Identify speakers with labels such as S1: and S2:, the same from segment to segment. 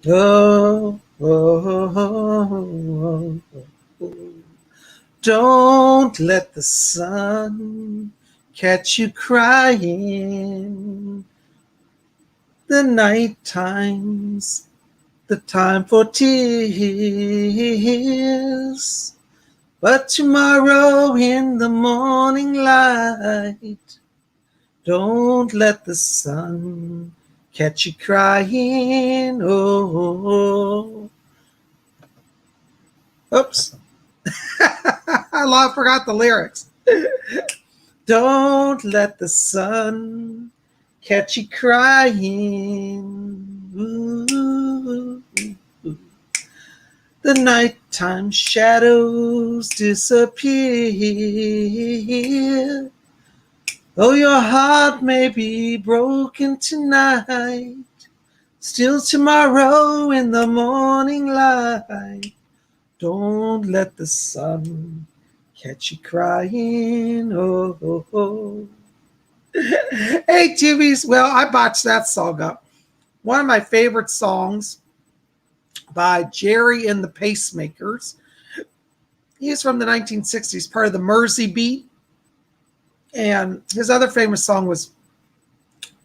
S1: Oh, oh, oh, oh. Don't let the sun catch you crying. The night time's the time for tears. But tomorrow in the morning light, don't let the sun catch you crying. Oh, oops. I forgot the lyrics. Don't let the sun catch you crying. Ooh. The nighttime shadows disappear. Though your heart may be broken tonight, still tomorrow in the morning light, don't let the sun catch you crying. Oh, oh, oh. Hey, TVs. Well, I botched that song up. One of my favorite songs by Jerry and the Pacemakers. He's from the 1960s, part of the Mersey Beat. And his other famous song was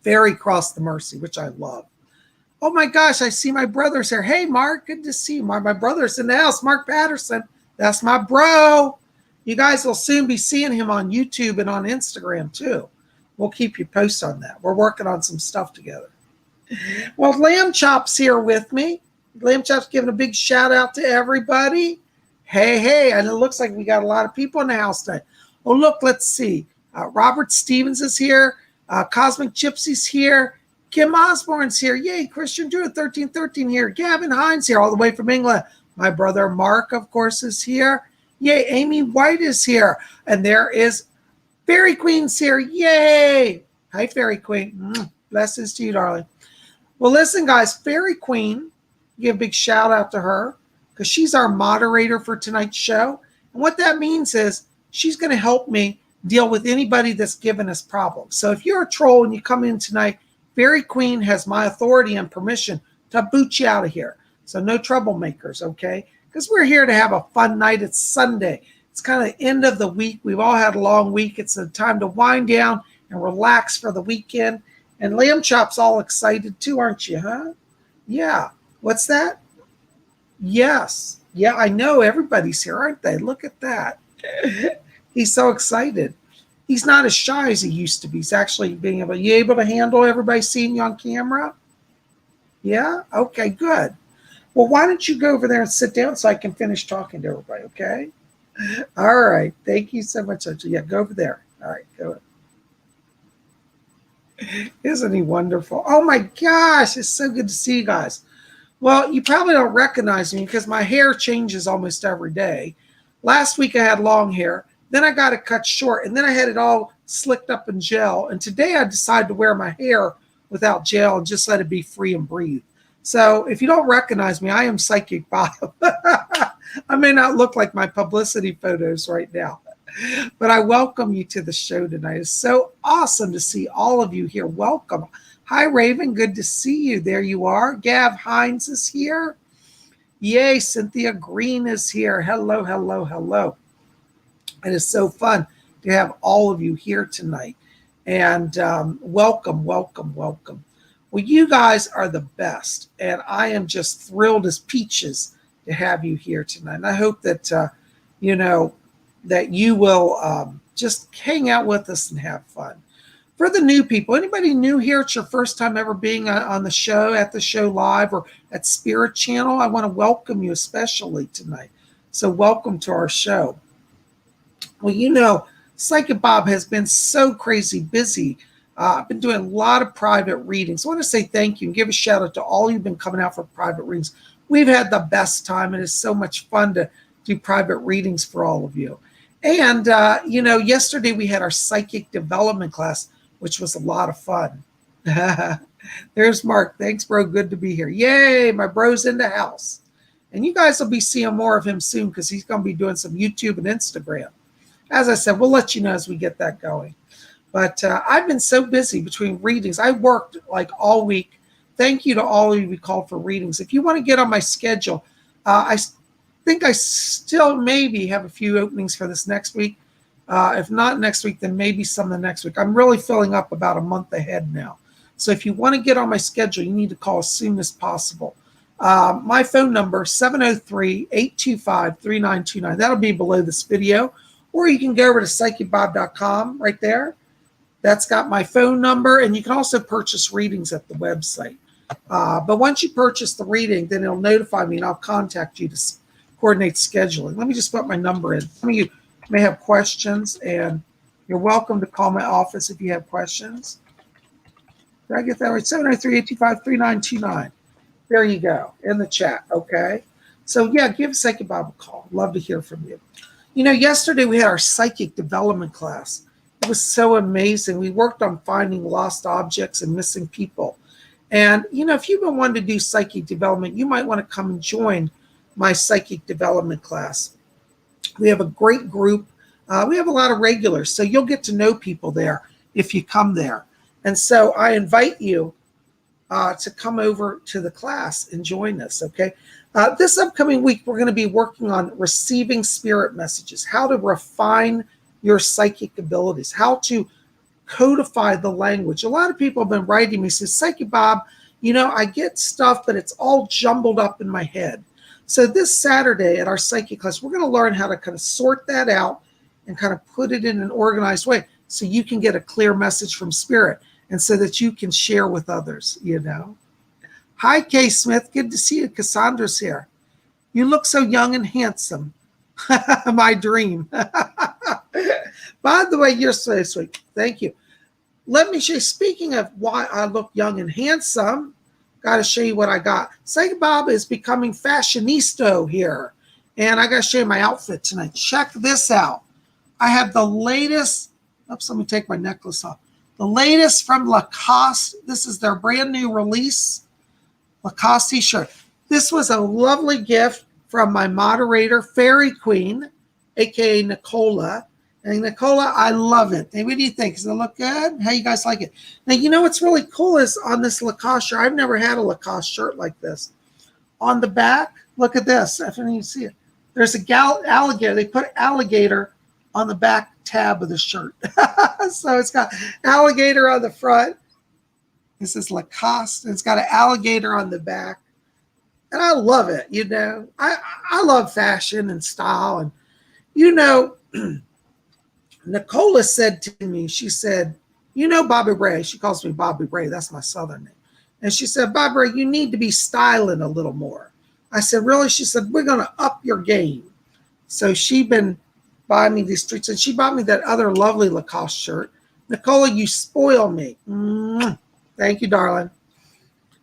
S1: Ferry Cross the Mersey, which I love. Oh my gosh, I see my brother's here. Hey, Mark, good to see you. My brother's in the house, Mark Patterson. That's my bro. You guys will soon be seeing him on YouTube and on Instagram too. We'll keep you posted on that. We're working on some stuff together. Well, Lamb Chop's here with me. Lamb Chop's giving a big shout out to everybody. Hey, and it looks like we got a lot of people in the house today. Oh, look, let's see. Robert Stevens is here. Cosmic Gypsy's here. Kim Osborne's here. Yay, Christian Drew 1313 here. Gavin Hines here all the way from England. My brother Mark, of course, is here. Yay, Amy White is here. And there is Fairy Queen's here. Yay. Hi, Fairy Queen. Blessings to you, darling. Well, listen, guys, Fairy Queen, give a big shout out to her because she's our moderator for tonight's show. And what that means is she's going to help me deal with anybody that's given us problems. So if you're a troll and you come in tonight, Fairy Queen has my authority and permission to boot you out of here. So no troublemakers, okay? Because we're here to have a fun night. It's Sunday. It's kind of the end of the week. We've all had a long week. It's a time to wind down and relax for the weekend. And Lamb Chop's all excited too, aren't you, huh? Yeah. What's that? Yes. Yeah, I know. Everybody's here, aren't they? Look at that. He's so excited. He's not as shy as he used to be. He's actually being able to handle everybody seeing you on camera? Yeah? Okay, good. Well, why don't you go over there and sit down so I can finish talking to everybody, okay? All right. Thank you so much. Yeah, go over there. All right, go. Isn't he wonderful? Oh my gosh, it's so good to see you guys. Well, you probably don't recognize me because my hair changes almost every day. Last week I had long hair. Then I got it cut short, and then I had it all slicked up in gel. And today I decided to wear my hair without gel and just let it be free and breathe. So if you don't recognize me, I am Psychic Bob. I may not look like my publicity photos right now, but I welcome you to the show tonight. It's so awesome to see all of you here. Welcome. Hi, Raven. Good to see you. There you are. Gav Hines is here. Yay, Cynthia Green is here. Hello, hello, hello. It is so fun to have all of you here tonight. And welcome, welcome, welcome. Well, you guys are the best. And I am just thrilled as peaches to have you here tonight. And I hope that, that you will just hang out with us and have fun. For the new people, anybody new here, it's your first time ever being on the show, at the show live or at Spirit Channel, I want to welcome you especially tonight. So welcome to our show. Well, Psychic Bob has been so crazy busy. I've been doing a lot of private readings. I want to say thank you and give a shout out to all you've been coming out for private readings. We've had the best time. It is so much fun to do private readings for all of you. And, yesterday we had our psychic development class, which was a lot of fun. There's Mark. Thanks, bro. Good to be here. Yay, my bro's in the house. And you guys will be seeing more of him soon because he's going to be doing some YouTube and Instagram. As I said, we'll let you know as we get that going. But I've been so busy between readings. I worked like all week thank you to all of you who called for readings. If you want to get on my schedule, I think I still maybe have a few openings for this next week. If not next week, then maybe some of the next week. I'm really filling up about a month ahead now. So if you want to get on my schedule, you need to call as soon as possible. My phone number, 703-825-3929. That'll be below this video. Or you can go over to PsychicBob.com right there. That's got my phone number, and you can also purchase readings at the website. But once you purchase the reading, then it'll notify me, and I'll contact you to coordinate scheduling. Let me just put my number in. Some of you may have questions, and you're welcome to call my office if you have questions. Did I get that right? 703-825-3929. There you go, in the chat, okay? So, yeah, give Psychic Bob a call. Love to hear from you. You know, yesterday we had our psychic development class. It was so amazing. We worked on finding lost objects and missing people. And, you know, if you've been wanting to do psychic development, you might want to come and join my psychic development class. We have a great group. We have a lot of regulars, so you'll get to know people there if you come there. And so I invite you to come over to the class and join us, okay? This upcoming week, we're going to be working on receiving spirit messages, how to refine your psychic abilities, how to codify the language. A lot of people have been writing me, says, Psychic Bob, you know, I get stuff, but it's all jumbled up in my head. So this Saturday at our psychic class, we're going to learn how to kind of sort that out and kind of put it in an organized way so you can get a clear message from spirit and so that you can share with others, you know. Hi, Kay Smith. Good to see you. Cassandra's here. You look so young and handsome. My dream. By the way, you're so sweet. Thank you. Let me show you, speaking of why I look young and handsome, got to show you what I got. Psychic Bob is becoming fashionista here. And I got to show you my outfit tonight. Check this out. I have the latest. Oops, let me take my necklace off. The latest from Lacoste. This is their brand new release. Lacoste t-shirt. This was a lovely gift from my moderator, Fairy Queen, aka Nicola. And Nicola, I love it. Hey, what do you think? Does it look good? How you guys like it? Now, you know what's really cool is on this Lacoste shirt, I've never had a Lacoste shirt like this. On the back, look at this. I don't even see it. There's a alligator. They put alligator on the back tab of the shirt. So it's got alligator on the front. This is Lacoste. And it's got an alligator on the back. And I love it, you know. I love fashion and style. And, you know, Nicola said to me, she said, you know Bobby Ray. She calls me Bobby Ray. That's my southern name. And she said, Bobby Ray, you need to be styling a little more. I said, really? She said, we're going to up your game. So she been buying me these treats. And she bought me that other lovely Lacoste shirt. Nicola, you spoil me. Thank you, darling.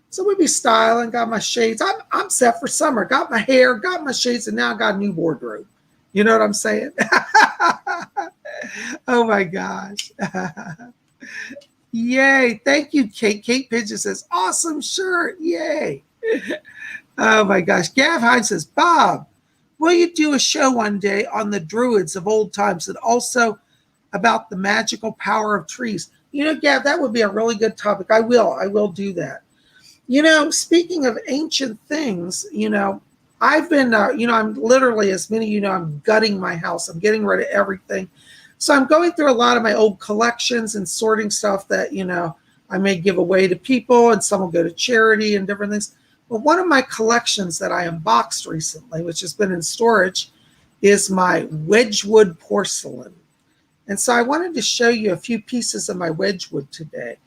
S1: So we be styling, got my shades. I'm set for summer. Got my hair, got my shades, and now I got a new wardrobe. You know what I'm saying? Oh, my gosh. Yay. Thank you, Kate. Kate Pigeon says, awesome shirt. Yay. Oh, my gosh. Gav Hines says, Bob, will you do a show one day on the druids of old times and also about the magical power of trees? You know, Gav, that would be a really good topic. I will do that. You know, speaking of ancient things, you know, I've been, you know, I'm literally, as many of you know, I'm gutting my house. I'm getting rid of everything. So I'm going through a lot of my old collections and sorting stuff that, you know, I may give away to people and some will go to charity and different things. But one of my collections that I unboxed recently, which has been in storage, is my Wedgwood porcelain. And so I wanted to show you a few pieces of my Wedgwood today.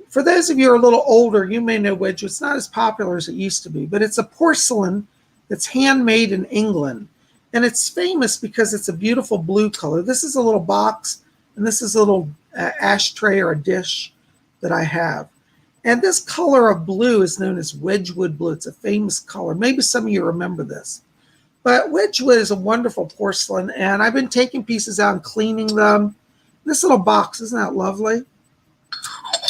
S1: For those of you who are a little older, you may know Wedgwood. It's not as popular as it used to be, but it's a porcelain that's handmade in England. And it's famous because it's a beautiful blue color. This is a little box, and this is a little ashtray or a dish that I have. And this color of blue is known as Wedgwood blue. It's a famous color. Maybe some of you remember this. But Wedgwood is a wonderful porcelain, and I've been taking pieces out and cleaning them. This little box, isn't that lovely?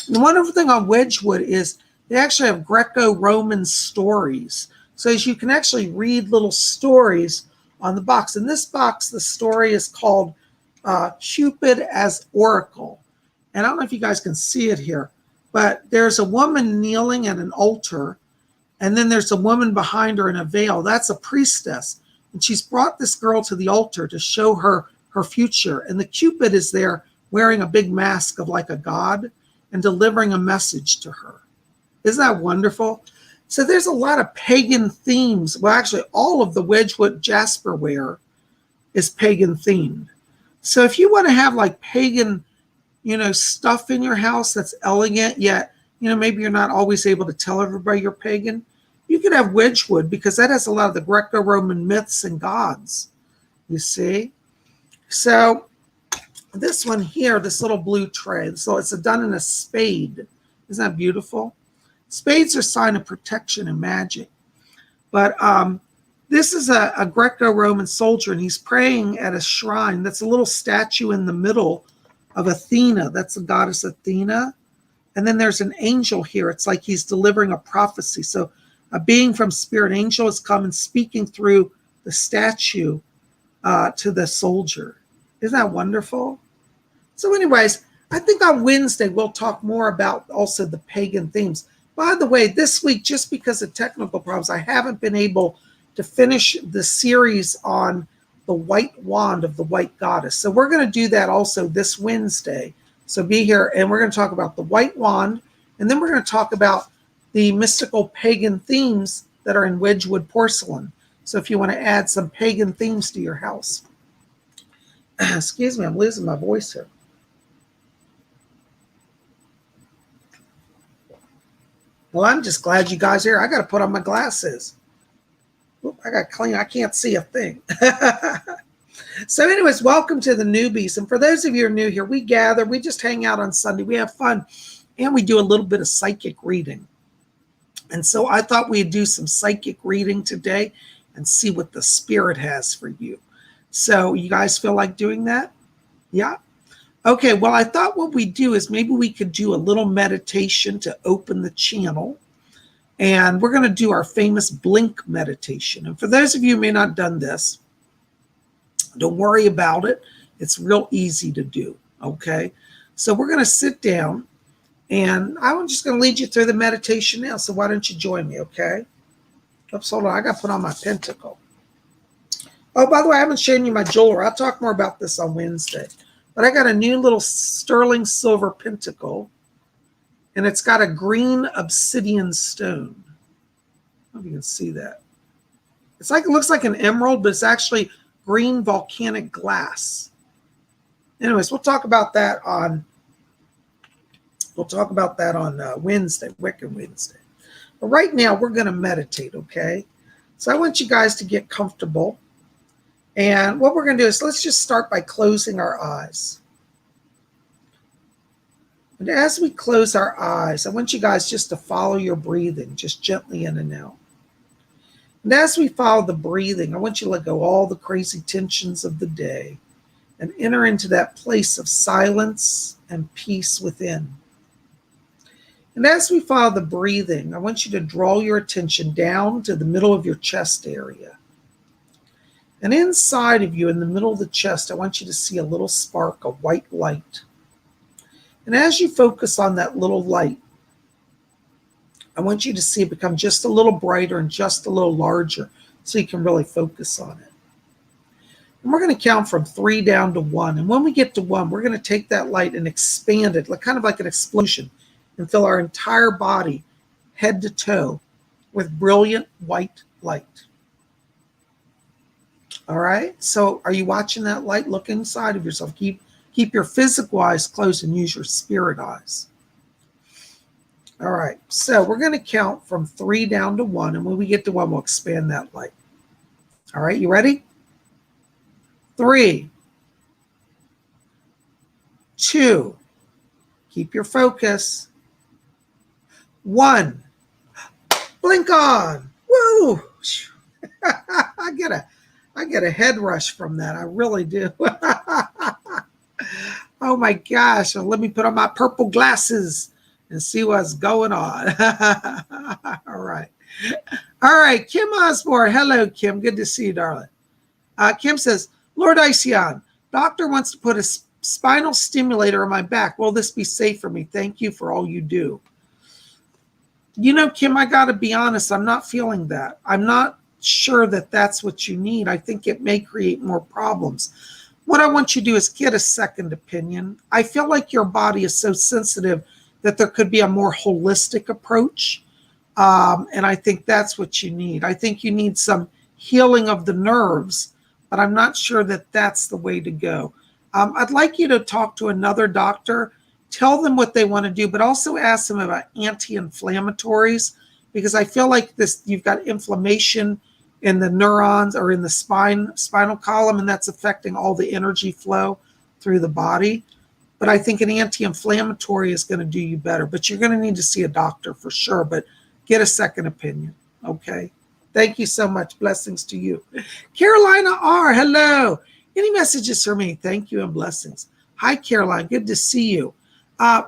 S1: The wonderful thing on Wedgwood is they actually have Greco-Roman stories. So as you can actually read little stories on the box. In this box, the story is called Cupid as Oracle. And I don't know if you guys can see it here, But there's a woman kneeling at an altar, and then there's a woman behind her in a veil. That's a priestess. And she's brought this girl to the altar to show her her future. And the Cupid is there wearing a big mask of like a god and delivering a message to her. Isn't that wonderful? So there's a lot of pagan themes. Well, actually, all of the Wedgwood Jasperware is pagan themed. So if you want to have like pagan, stuff in your house that's elegant, yet, maybe you're not always able to tell everybody you're pagan, you could have Wedgwood because that has a lot of the Greco-Roman myths and gods, you see? So this one here, this little blue tray, so it's done in a spade. Isn't that beautiful? Spades are a sign of protection and magic. But this is a Greco-Roman soldier, and he's praying at a shrine. That's a little statue in the middle of Athena. That's the goddess Athena. And then there's an angel here. It's like he's delivering a prophecy. So a being from spirit angel is coming, speaking through the statue to the soldier. Isn't that wonderful? So anyways, I think on Wednesday we'll talk more about also the pagan themes. By the way, this week, just because of technical problems, I haven't been able to finish the series on the white wand of the white goddess. So we're going to do that also this Wednesday. So be here, and we're going to talk about the white wand, and then we're going to talk about the mystical pagan themes that are in Wedgwood porcelain. So if you want to add some pagan themes to your house. Excuse me, I'm losing my voice here. Well, I'm just glad you guys are here. I got to put on my glasses. Oop, I got clean. I can't see a thing. So anyways, welcome to the newbies. And for those of you who are new here, we gather, we just hang out on Sunday. We have fun, and we do a little bit of psychic reading. And so I thought we'd do some psychic reading today and see what the spirit has for you. So you guys feel like doing that? Yeah? Okay, well, I thought what we'd do is maybe we could do a little meditation to open the channel. And we're going to do our famous blink meditation. And for those of you who may not have done this, don't worry about it. It's real easy to do, okay? So we're going to sit down, and I'm just going to lead you through the meditation now. So why don't you join me, okay? Oops, hold on. I got to put on my pentacle. Oh, by the way, I haven't shown you my jewelry. I'll talk more about this on Wednesday. But I got a new little sterling silver pentacle, and it's got a green obsidian stone. I don't know if you can see that. It's like, it looks like an emerald, but it's actually green volcanic glass. Anyways, we'll talk about that on Wednesday, Wiccan Wednesday. But right now, we're going to meditate, okay? So I want you guys to get comfortable. And what we're going to do is let's just start by closing our eyes. And as we close our eyes, I want you guys just to follow your breathing, just gently in and out. And as we follow the breathing, I want you to let go all the crazy tensions of the day and enter into that place of silence and peace within. And as we follow the breathing, I want you to draw your attention down to the middle of your chest area. And inside of you, in the middle of the chest, I want you to see a little spark of white light. And as you focus on that little light, I want you to see it become just a little brighter and just a little larger so you can really focus on it. And we're going to count from 3 down to 1. And when we get to 1, we're going to take that light and expand it, kind of like an explosion, and fill our entire body, head to toe, with brilliant white light. All right, so are you watching that light? Look inside of yourself. Keep your physical eyes closed and use your spirit eyes. All right, so we're going to count from 3 down to 1, and when we get to 1, we'll expand that light. All right, you ready? 3, 2, keep your focus. 1, blink on. Woo! I get a head rush from that. I really do. Oh my gosh. Well, let me put on my purple glasses and see what's going on. All right. All right. Kim Osborne. Hello, Kim. Good to see you, darling. Kim says, Lord Ision, doctor wants to put a spinal stimulator on my back. Will this be safe for me? Thank you for all you do. You know, Kim, I got to be honest. I'm not feeling that. I'm not sure that that's what you need. I think it may create more problems. What I want you to do is get a second opinion. I feel like your body is so sensitive that there could be a more holistic approach. And I think that's what you need. I think you need some healing of the nerves, but I'm not sure that that's the way to go. I'd like you to talk to another doctor, tell them what they want to do, but also ask them about anti-inflammatories, because I feel like you've got inflammation in the neurons or in the spinal column, and that's affecting all the energy flow through the body. But I think an anti-inflammatory is going to do you better, but you're going to need to see a doctor for sure, but get a second opinion, okay? Thank you so much. Blessings to you. Carolina R., hello. Any messages for me? Thank you and blessings. Hi, Caroline. Good to see you.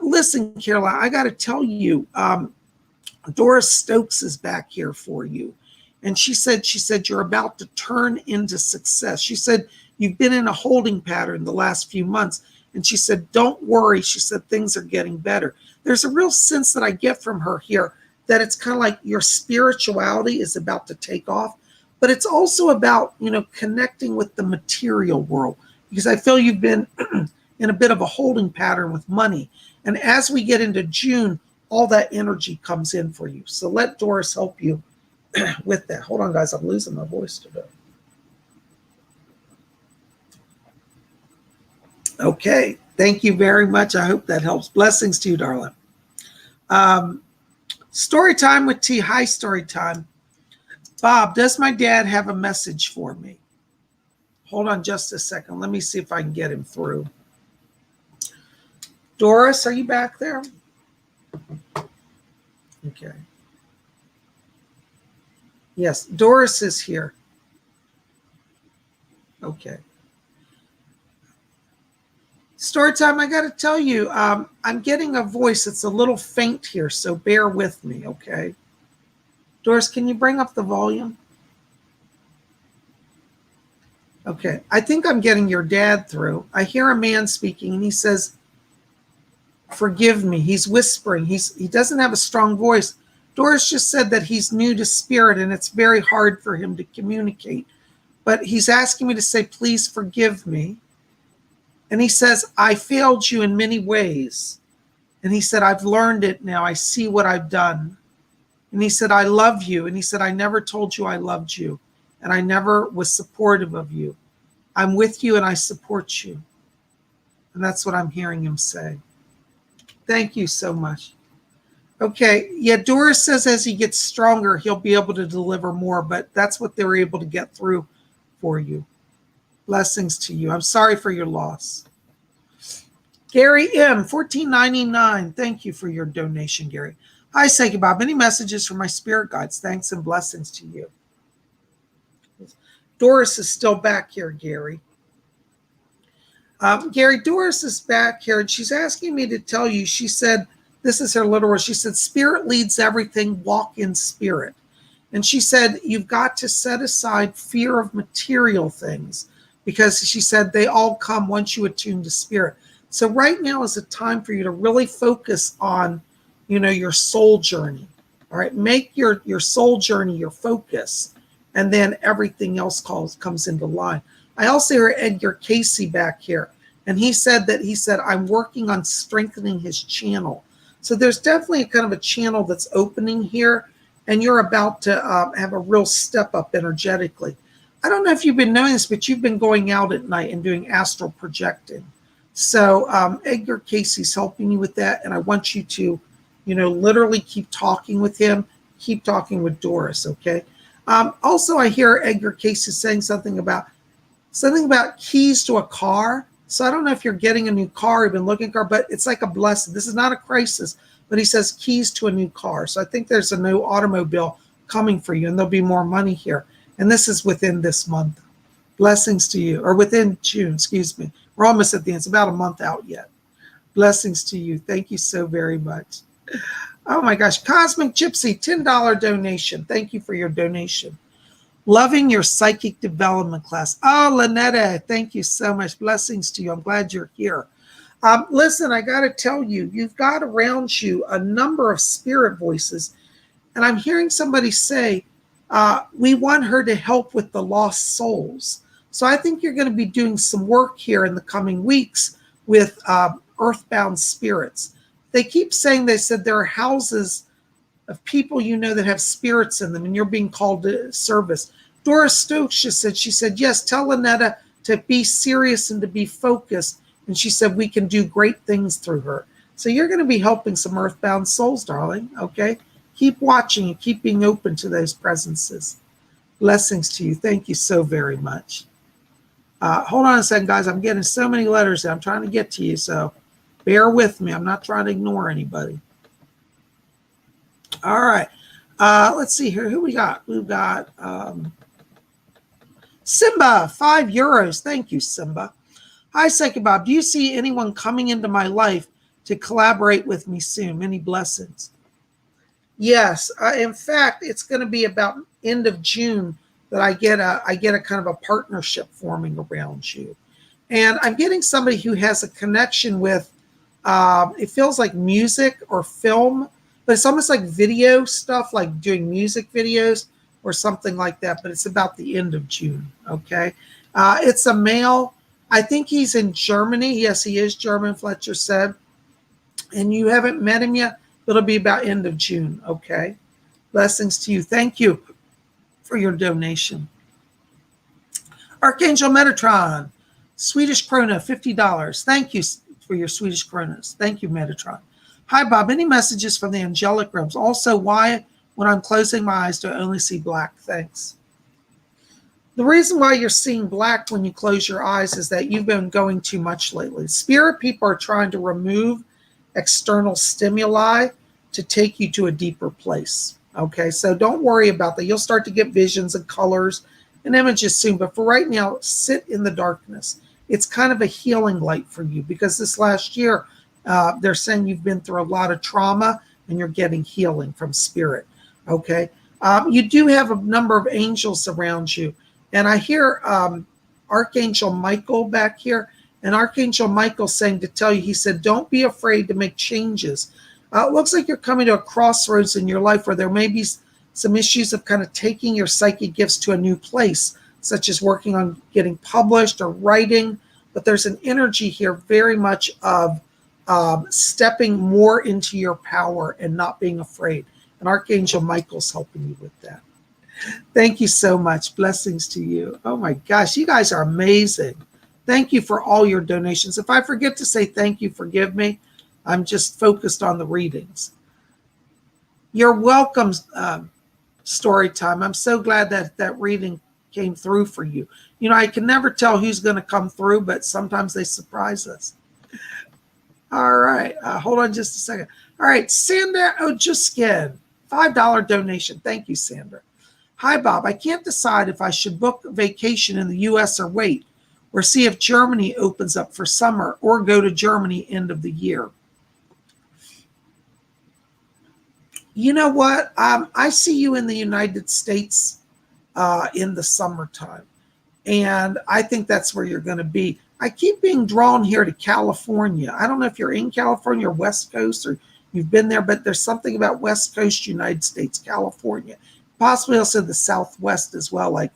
S1: Listen, Caroline, I got to tell you, Doris Stokes is back here for you. And she said you're about to turn into success. She said you've been in a holding pattern the last few months. And she said, don't worry. She said, things are getting better. There's a real sense that I get from her here that it's kind of like your spirituality is about to take off. But it's also about, connecting with the material world, because I feel you've been in a bit of a holding pattern with money. And as we get into June, all that energy comes in for you. So let Doris help you with that. Hold on, guys. I'm losing my voice today. Okay. Thank you very much. I hope that helps. Blessings to you, darling. Story time with T. Hi, story time. Bob, does my dad have a message for me? Hold on just a second. Let me see if I can get him through. Doris, are you back there? Okay. Yes, Doris is here. Okay. Story time, I got to tell you, I'm getting a voice that's a little faint here, so bear with me, okay? Doris, can you bring up the volume? Okay, I think I'm getting your dad through. I hear a man speaking, and he says, forgive me. He's whispering. He doesn't have a strong voice. Doris just said that he's new to spirit, and it's very hard for him to communicate. But he's asking me to say, please forgive me. And he says, I failed you in many ways. And he said, I've learned it now. I see what I've done. And he said, I love you. And he said, I never told you I loved you. And I never was supportive of you. I'm with you and I support you. And that's what I'm hearing him say. Thank you so much. Okay. Yeah, Doris says as he gets stronger, he'll be able to deliver more, but that's what they were able to get through for you. Blessings to you. I'm sorry for your loss. Gary M., $14.99. Thank you for your donation, Gary. Hi, Psychic Bob. Any messages from my spirit guides? Thanks and blessings to you. Doris is still back here, Gary. Gary, Doris is back here, and she's asking me to tell you, she said, this is her little word, she said, spirit leads everything, walk in spirit. And she said, you've got to set aside fear of material things, because she said they all come once you attune to spirit. So right now is a time for you to really focus on, your soul journey. All right, make your soul journey your focus, and then everything else comes into line. I also hear Edgar Casey back here, and he said, I'm working on strengthening his channel. So there's definitely kind of a channel that's opening here, and you're about to have a real step up energetically. I don't know if you've been knowing this, but you've been going out at night and doing astral projecting. So Edgar Casey's helping you with that, and I want you to, literally keep talking with him, keep talking with Doris, okay? Also, I hear Edgar Casey saying something about keys to a car. So I don't know if you're getting a new car, you've been looking at a car, but it's like a blessing. This is not a crisis, but he says keys to a new car. So I think there's a new automobile coming for you, and there'll be more money here. And this is within this month. Blessings to you, or within June, excuse me. We're almost at the end. It's about a month out yet. Blessings to you. Thank you so very much. Oh my gosh. Cosmic Gypsy, $10 donation. Thank you for your donation. Loving your psychic development class. Oh, Lynetta, thank you so much. Blessings to you. I'm glad you're here. Listen, I got to tell you, you've got around you a number of spirit voices. And I'm hearing somebody say, we want her to help with the lost souls. So I think you're going to be doing some work here in the coming weeks with earthbound spirits. They keep saying, they said there are houses of people you know that have spirits in them, and you're being called to service. Doris Stokes just said, she said, yes, tell Lynetta to be serious and to be focused. And she said, we can do great things through her. So you're going to be helping some earthbound souls, darling. Okay. Keep watching and keep being open to those presences. Blessings to you. Thank you so very much. Hold on a second, guys. I'm getting so many letters that I'm trying to get to you, so bear with me. I'm not trying to ignore anybody. All right. Let's see here. Who we got? We've got Simba, €5. Thank you, Simba. Hi, Psychic Bob. Do you see anyone coming into my life to collaborate with me soon? Many blessings. Yes. In fact, it's going to be about end of June that I get a kind of a partnership forming around you. And I'm getting somebody who has a connection with, it feels like music or film, but it's almost like video stuff, like doing music videos or something like that. But it's about the end of June. Okay. It's a male. I think he's in Germany. Yes, he is German, Fletcher said. And you haven't met him yet. It'll be about end of June. Okay. Blessings to you. Thank you for your donation. Archangel Metatron, Swedish krona, $50. Thank you for your Swedish kronas. Thank you, Metatron. Hi, Bob. Any messages from the angelic realms? Also, why, when I'm closing my eyes, do I only see black? Thanks. The reason why you're seeing black when you close your eyes is that you've been going too much lately. Spirit people are trying to remove external stimuli to take you to a deeper place. Okay, so don't worry about that. You'll start to get visions and colors and images soon. But for right now, sit in the darkness. It's kind of a healing light for you because this last year, they're saying you've been through a lot of trauma and you're getting healing from spirit. Okay, you do have a number of angels around you. And I hear Archangel Michael back here. And Archangel Michael saying to tell you, he said, don't be afraid to make changes. It looks like you're coming to a crossroads in your life where there may be some issues of kind of taking your psychic gifts to a new place, such as working on getting published or writing. But there's an energy here very much of stepping more into your power and not being afraid. And Archangel Michael's helping you with that. Thank you so much. Blessings to you. Oh my gosh, you guys are amazing. Thank you for all your donations. If I forget to say thank you, forgive me. I'm just focused on the readings. You're welcome, story time. I'm so glad that that reading came through for you. You know, I can never tell who's going to come through, but sometimes they surprise us. All right. Hold on just a second. All right. Sandra Ojuskin, $5 donation. Thank you, Sandra. Hi, Bob. I can't decide if I should book a vacation in the U.S. or wait, or see if Germany opens up for summer, or go to Germany end of the year. You know what? I see you in the United States in the summertime. And I think that's where you're going to be. I keep being drawn here to California. I don't know if you're in California or West Coast or you've been there, but there's something about West Coast United States, California. Possibly also the Southwest as well, like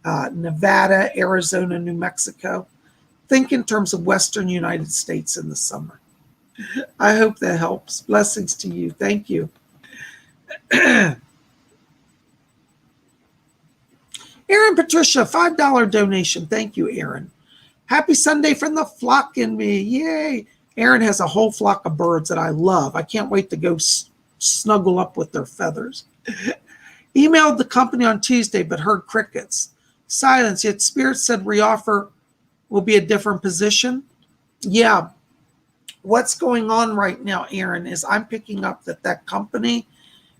S1: Nevada, Arizona, New Mexico. Think in terms of Western United States in the summer. I hope that helps. Blessings to you. Thank you. Aaron Patricia, $5 donation. Thank you, Aaron. Happy Sunday from the flock in me. Yay. Aaron has a whole flock of birds that I love. I can't wait to go snuggle up with their feathers. Emailed the company on Tuesday, but heard crickets. Silence, yet Spirit said reoffer will be a different position. Yeah. What's going on right now, Aaron, is I'm picking up that company,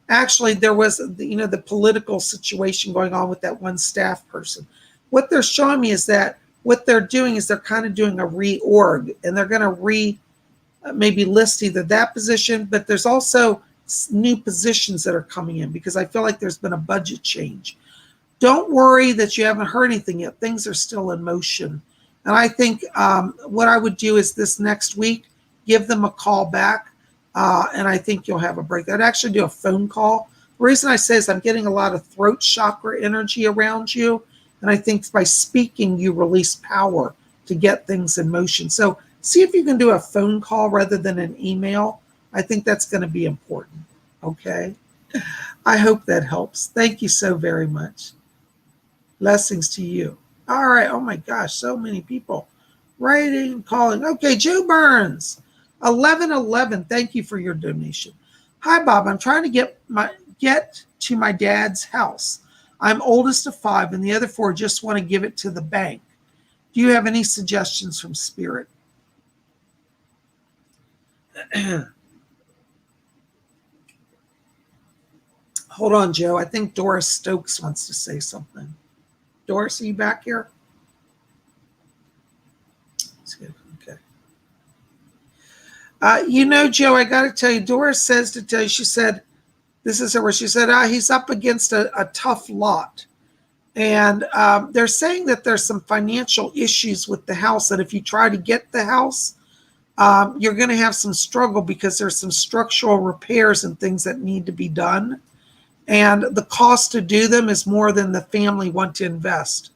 S1: actually there was, the political situation going on with that one staff person. What they're showing me is that what they're doing is they're kind of doing a reorg, and they're going to maybe list either that position, but there's also new positions that are coming in because I feel like there's been a budget change. Don't worry that you haven't heard anything yet. Things are still in motion. And I think what I would do is this next week, give them a call back. And I think you'll have a break. I'd actually do a phone call. The reason I say is I'm getting a lot of throat chakra energy around you. And I think by speaking, you release power to get things in motion. So see if you can do a phone call rather than an email. I think that's going to be important. Okay. I hope that helps. Thank you so very much. Blessings to you. All right. Oh my gosh. So many people writing, calling. Okay. Joe Burns, 1111. Thank you for your donation. Hi, Bob. I'm trying to get to my dad's house. I'm oldest of 5 and the other 4 just want to give it to the bank. Do you have any suggestions from Spirit? Hold on, Joe. I think Doris Stokes wants to say something. Doris, are you back here? Okay. Joe, I got to tell you, Doris says to tell you, she said, this is her where she said, he's up against a tough lot. And they're saying that there's some financial issues with the house, that if you try to get the house, you're going to have some struggle because there's some structural repairs and things that need to be done. And the cost to do them is more than the family want to invest.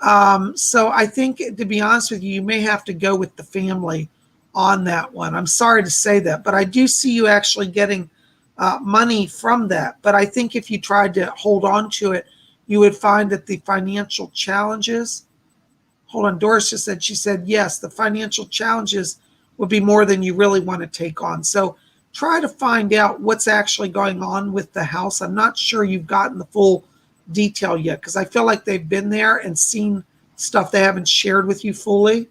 S1: So I think, to be honest with you, you may have to go with the family on that one. I'm sorry to say that, but I do see you actually getting money from that. But I think if you tried to hold on to it, you would find that the financial challenges, hold on, Doris just said, she said, yes, the financial challenges would be more than you really want to take on. So try to find out what's actually going on with the house. I'm not sure you've gotten the full detail yet because I feel like they've been there and seen stuff they haven't shared with you fully.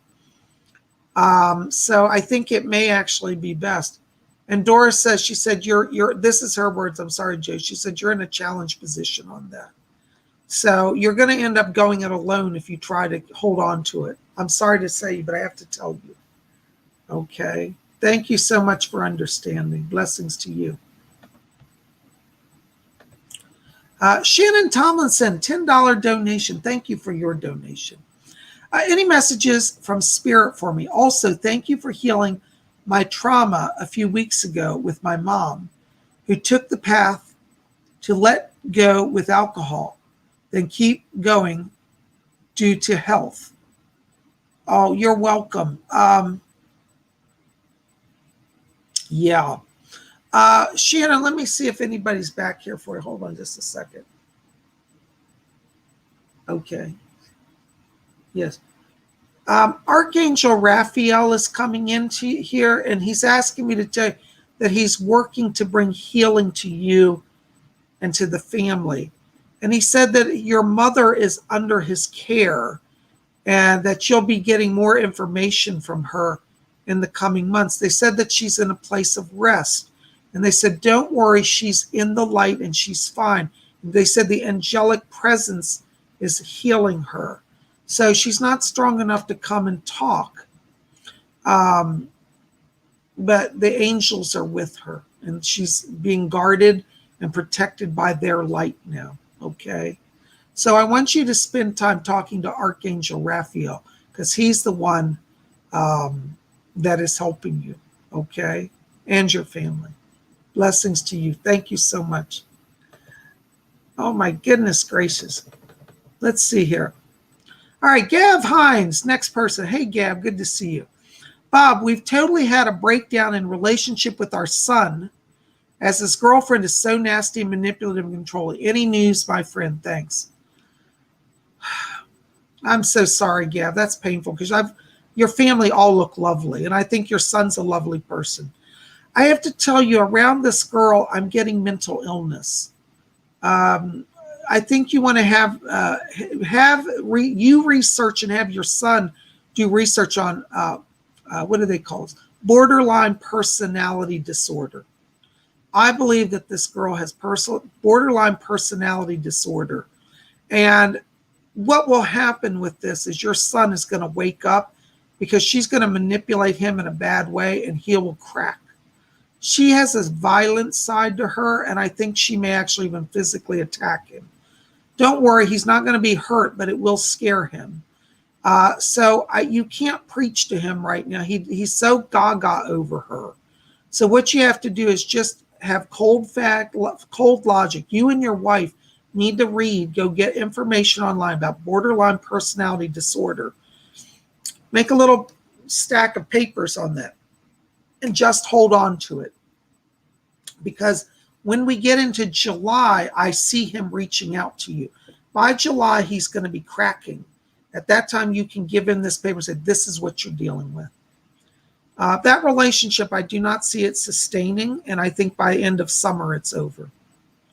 S1: So I think it may actually be best. And Doris says, she said, you're, this is her words. I'm sorry, Joe. She said, you're in a challenge position on that. So you're going to end up going it alone if you try to hold on to it. I'm sorry to say, but I have to tell you. Okay. Thank you so much for understanding. Blessings to you. Shannon Tomlinson, $10 donation. Thank you for your donation. Any messages from Spirit for me? Also, thank you for healing my trauma a few weeks ago with my mom, who took the path to let go with alcohol, then keep going due to health. Oh, you're welcome. Yeah. Shannon, let me see if anybody's back here for you. Hold on just a second. Okay. Yes. Archangel Raphael is coming into here, and he's asking me to tell you that he's working to bring healing to you and to the family. And he said that your mother is under his care and that you'll be getting more information from her in the coming months. They said that she's in a place of rest. And they said, don't worry, she's in the light and she's fine. And they said the angelic presence is healing her. So she's not strong enough to come and talk. But the angels are with her and she's being guarded and protected by their light now. Okay. So I want you to spend time talking to Archangel Raphael because he's the one that is helping you. Okay. And your family. Blessings to you. Thank you so much. Oh my goodness gracious. Let's see here. All right, Gav Hines, next person. Hey, Gav, good to see you. Bob, we've totally had a breakdown in relationship with our son as his girlfriend is so nasty and manipulative and controlling. Any news, my friend? Thanks. I'm so sorry, Gav. That's painful because your family all look lovely, and I think your son's a lovely person. I have to tell you, around this girl, I'm getting mental illness. I think you want to you research and have your son do research on what do they call it? Borderline personality disorder. I believe that this girl has borderline personality disorder. And what will happen with this is your son is going to wake up because she's going to manipulate him in a bad way and he will crack. She has a violent side to her, and I think she may actually even physically attack him. Don't worry, he's not going to be hurt, but it will scare him. You can't preach to him right now. He's so gaga over her. So what you have to do is just have cold logic. You and your wife need to go get information online about borderline personality disorder. Make a little stack of papers on that and just hold on to it. Because when we get into July, I see him reaching out to you. By July, he's going to be cracking. At that time, you can give him this paper and say, this is what you're dealing with. That relationship, I do not see it sustaining, and I think by end of summer, it's over.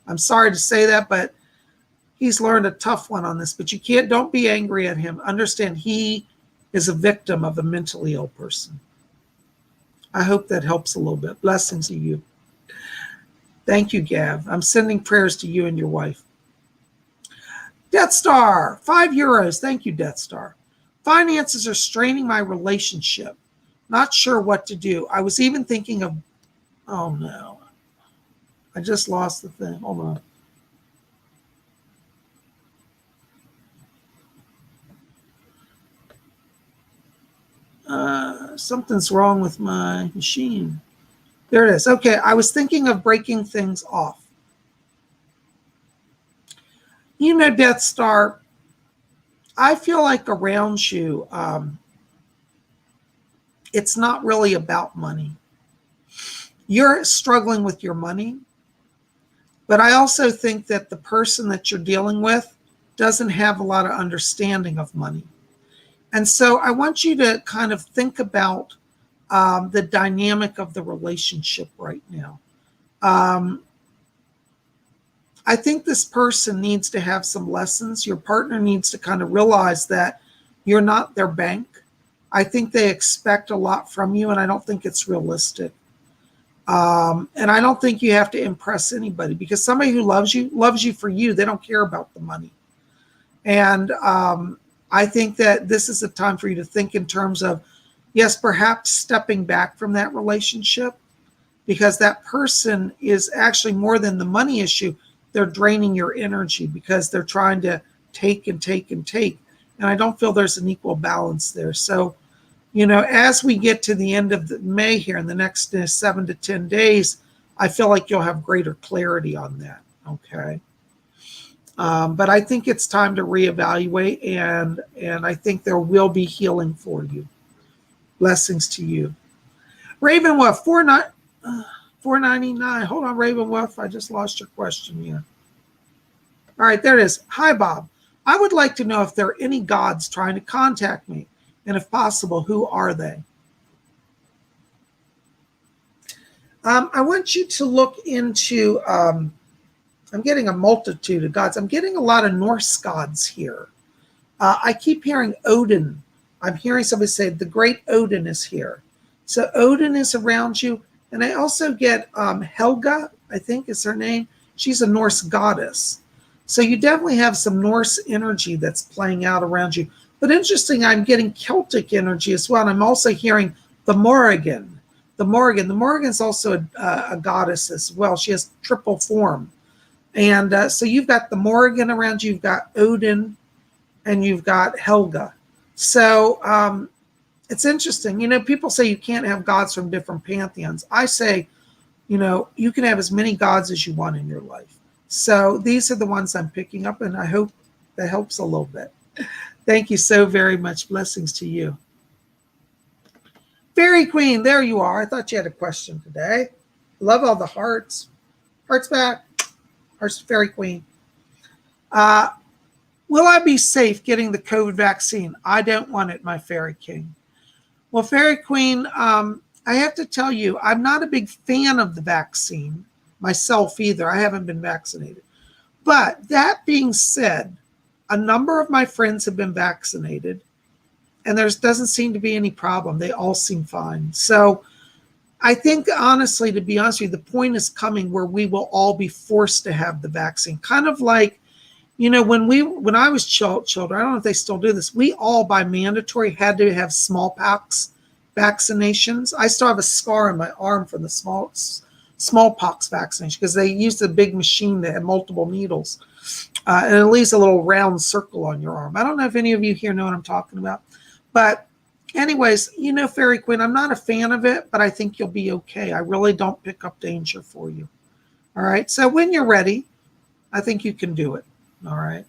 S1: I'm sorry to say that, but he's learned a tough one on this. But don't be angry at him. Understand he is a victim of a mentally ill person. I hope that helps a little bit. Blessings to you. Thank you, Gav. I'm sending prayers to you and your wife. Death Star, €5. Thank you, Death Star. Finances are straining my relationship. Not sure what to do. I was even thinking of, oh no. I just lost the thing. Hold on. Something's wrong with my machine. There it is. Okay, I was thinking of breaking things off. You know, Death Star, I feel like around you, it's not really about money. You're struggling with your money, but I also think that the person that you're dealing with doesn't have a lot of understanding of money. And so I want you to kind of think about the dynamic of the relationship right now. I think this person needs to have some lessons. Your partner needs to kind of realize that you're not their bank. I think they expect a lot from you, and I don't think it's realistic. And I don't think you have to impress anybody, because somebody who loves you for you. They don't care about the money. And I think that this is a time for you to think in terms of, yes, perhaps stepping back from that relationship, because that person is actually more than the money issue. They're draining your energy because they're trying to take and take and take. And I don't feel there's an equal balance there. So, you know, as we get to the end of May here in the next 7 to 10 days, I feel like you'll have greater clarity on that. Okay. But I think it's time to reevaluate, and I think there will be healing for you. Blessings to you. Ravenwolf, $4.99. Hold on, Ravenwolf. I just lost your question here. All right, there it is. Hi, Bob. I would like to know if there are any gods trying to contact me, and if possible, who are they? I want you to look into, I'm getting a multitude of gods. I'm getting a lot of Norse gods here. I keep hearing Odin. I'm hearing somebody say the great Odin is here. So Odin is around you. And I also get Helga, I think is her name. She's a Norse goddess. So you definitely have some Norse energy that's playing out around you. But interesting, I'm getting Celtic energy as well. And I'm also hearing the Morrigan. The Morrigan's also a goddess as well. She has triple form. And so you've got the Morrigan around you. You've got Odin, and you've got Helga. So it's interesting. You know, people say you can't have gods from different pantheons. I say, you know, you can have as many gods as you want in your life. So these are the ones I'm picking up, and I hope that helps a little bit. Thank you so very much. Blessings to you. Fairy Queen, there you are. I thought you had a question today. Love all the hearts. Hearts back. Hearts to Fairy Queen. Will I be safe getting the COVID vaccine? I don't want it, my Fairy King. Well, Fairy Queen, I have to tell you, I'm not a big fan of the vaccine myself either. I haven't been vaccinated. But that being said, a number of my friends have been vaccinated, and there doesn't seem to be any problem. They all seem fine. So I think, honestly, to be honest with you, the point is coming where we will all be forced to have the vaccine. Kind of like, you know, when I was children, I don't know if they still do this, we all by mandatory had to have smallpox vaccinations. I still have a scar on my arm from the smallpox vaccination because they used a big machine that had multiple needles. And it leaves a little round circle on your arm. I don't know if any of you here know what I'm talking about. But anyways, Fairy Queen, I'm not a fan of it, but I think you'll be okay. I really don't pick up danger for you. All right. So when you're ready, I think you can do it. All right.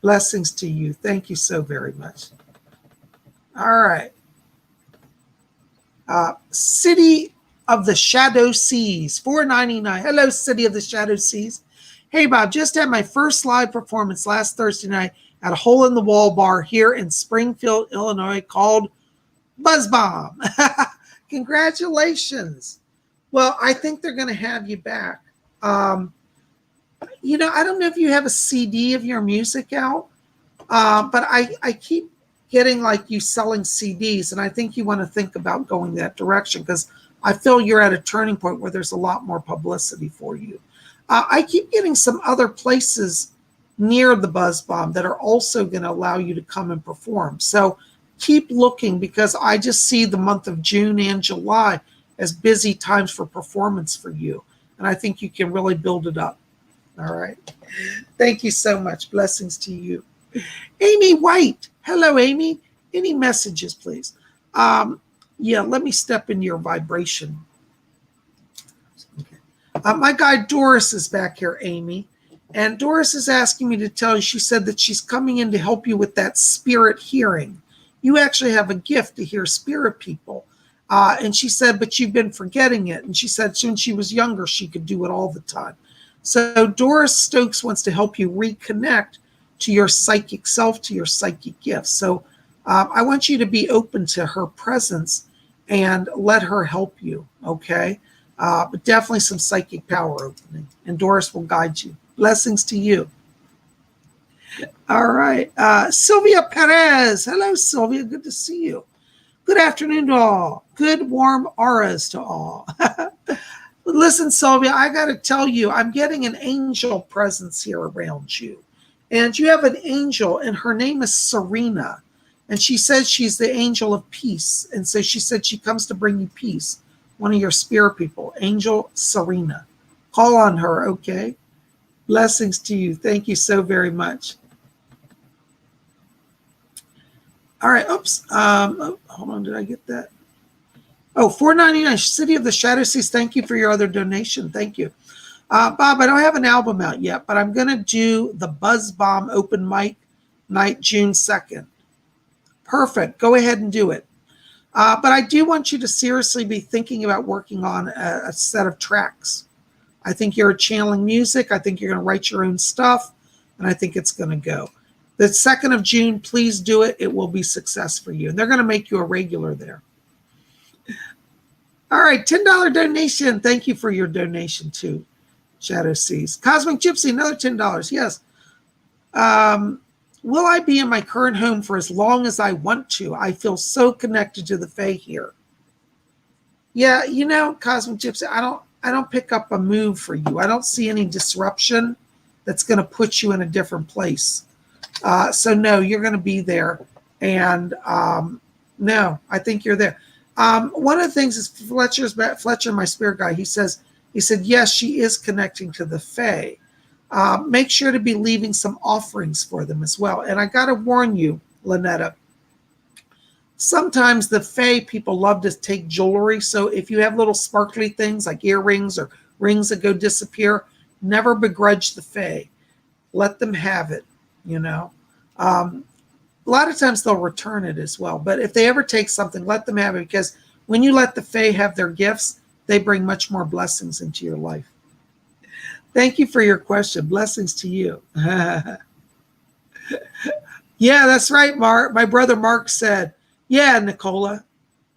S1: Blessings to you. Thank you so very much. All right. City of the Shadow Seas, $4.99. Hello, City of the Shadow Seas. Hey, Bob, just had my first live performance last Thursday night at a Hole in the Wall bar here in Springfield, Illinois called Buzz Bomb. Congratulations. Well, I think they're going to have you back. I don't know if you have a CD of your music out, but I keep getting like you selling CDs, and I think you want to think about going that direction because I feel you're at a turning point where there's a lot more publicity for you. I keep getting some other places near the Buzz Bomb that are also going to allow you to come and perform. So keep looking because I just see the month of June and July as busy times for performance for you. And I think you can really build it up. All right. Thank you so much. Blessings to you. Amy White. Hello, Amy. Any messages, please? Let me step into your vibration. Okay. My guide Doris is back here, Amy. And Doris is asking me to tell you, she said that she's coming in to help you with that spirit hearing. You actually have a gift to hear spirit people. And she said, but you've been forgetting it. And she said when she was younger, she could do it all the time. So Doris Stokes wants to help you reconnect to your psychic self, to your psychic gifts. So I want you to be open to her presence and let her help you, okay? But definitely some psychic power opening. And Doris will guide you. Blessings to you. All right. Sylvia Perez. Hello, Sylvia. Good to see you. Good afternoon to all. Good warm auras to all. Listen, Sylvia, I got to tell you, I'm getting an angel presence here around you. And you have an angel, and her name is Serena. And she says she's the angel of peace. And so she said she comes to bring you peace. One of your spirit people, Angel Serena. Call on her, okay? Blessings to you. Thank you so very much. All right. Oops. Hold on. Did I get that? Oh, $4.99. City of the Shadow Seas. Thank you for your other donation. Thank you. Bob, I don't have an album out yet, but I'm going to do the Buzz Bomb open mic night, June 2nd. Perfect. Go ahead and do it. But I do want you to seriously be thinking about working on a set of tracks. I think you're channeling music. I think you're going to write your own stuff, and I think it's going to go. The 2nd of June, please do it. It will be success for you. And they're going to make you a regular there. All right, $10 donation. Thank you for your donation too, Shadow Seas. Cosmic Gypsy, another $10. Yes. Will I be in my current home for as long as I want to? I feel so connected to the Fae here. Yeah, Cosmic Gypsy, I don't pick up a move for you. I don't see any disruption that's going to put you in a different place. So no, you're going to be there. And no, I think you're there. One of the things is Fletcher, my spirit guy, he said, yes, she is connecting to the Fae. Make sure to be leaving some offerings for them as well. And I got to warn you, Lynetta, sometimes the Fae people love to take jewelry. So if you have little sparkly things like earrings or rings that go disappear, never begrudge the Fae. Let them have it, A lot of times they'll return it as well. But if they ever take something, let them have it. Because when you let the Fae have their gifts, they bring much more blessings into your life. Thank you for your question. Blessings to you. Yeah, that's right, Mark. My brother Mark said, yeah, Nicola,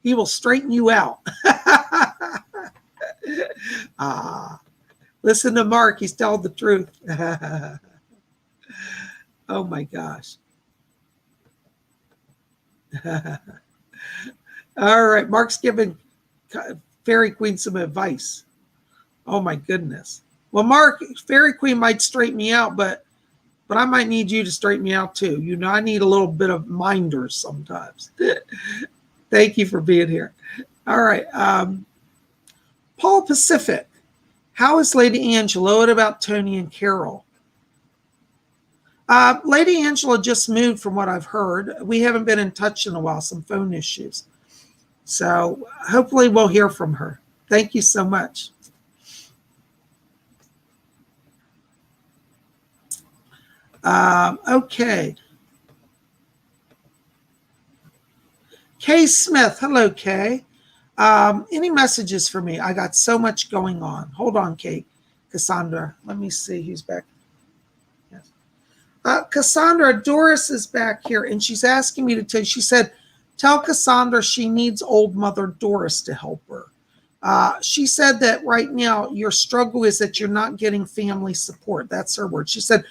S1: he will straighten you out. Listen to Mark. He's telling the truth. Oh, my gosh. All right. Mark's giving Fairy Queen some advice. Oh, my goodness. Well, Mark, Fairy Queen might straighten me out, but I might need you to straighten me out too. I need a little bit of minders sometimes. Thank you for being here. All right. Paul Pacific. How is Lady Angela? What about Tony and Carol? Lady Angela just moved from what I've heard. We haven't been in touch in a while, some phone issues. So hopefully we'll hear from her. Thank you so much. Okay. Kay Smith. Hello, Kay. Any messages for me? I got so much going on. Hold on, Kate. Cassandra. Let me see who's back. Yes. Cassandra, Doris is back here, and she's asking me to tell you. She said, tell Cassandra she needs old Mother Doris to help her. She said that right now your struggle is that you're not getting family support. That's her word. She said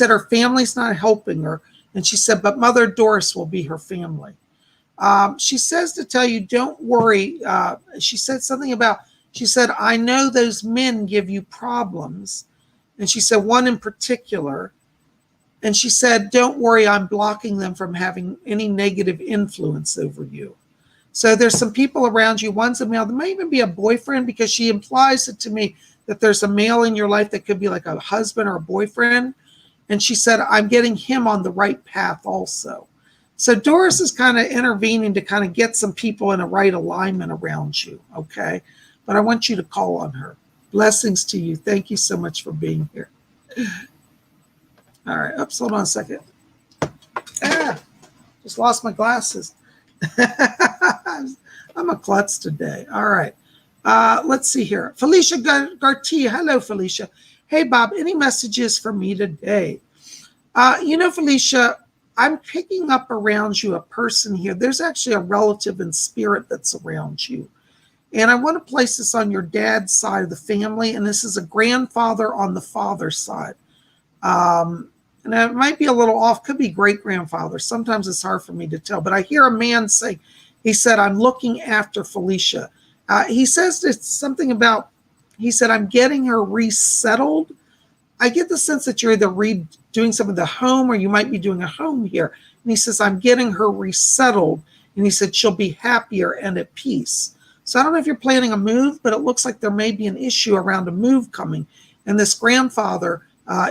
S1: her family's not helping her, and she said, but Mother Doris will be her family. She says to tell you, don't worry. She said something about, she said, I know those men give you problems. And she said one in particular. And she said, don't worry, I'm blocking them from having any negative influence over you. So there's some people around you. One's a male. There might even be a boyfriend, because she implies it to me that there's a male in your life that could be like a husband or a boyfriend. And she said, I'm getting him on the right path also. So Doris is kind of intervening to kind of get some people in a right alignment around you, okay? But I want you to call on her. Blessings to you. Thank you so much for being here. All right. Oops, hold on a second. Just lost my glasses. I'm a klutz today. All right. Let's see here. Felicia Garcia. Hello, Felicia. Hey, Bob, any messages for me today? Felicia, I'm picking up around you a person here. There's actually a relative in spirit that's around you. And I want to place this on your dad's side of the family. And this is a grandfather on the father's side. And it might be a little off, could be great-grandfather. Sometimes it's hard for me to tell. But I hear a man say, he said, I'm looking after Felicia. He says it's something about, he said, I'm getting her resettled. I get the sense that you're either doing some of the home, or you might be doing a home here. And he says, I'm getting her resettled. And he said, she'll be happier and at peace. So I don't know if you're planning a move, but it looks like there may be an issue around a move coming. And this grandfather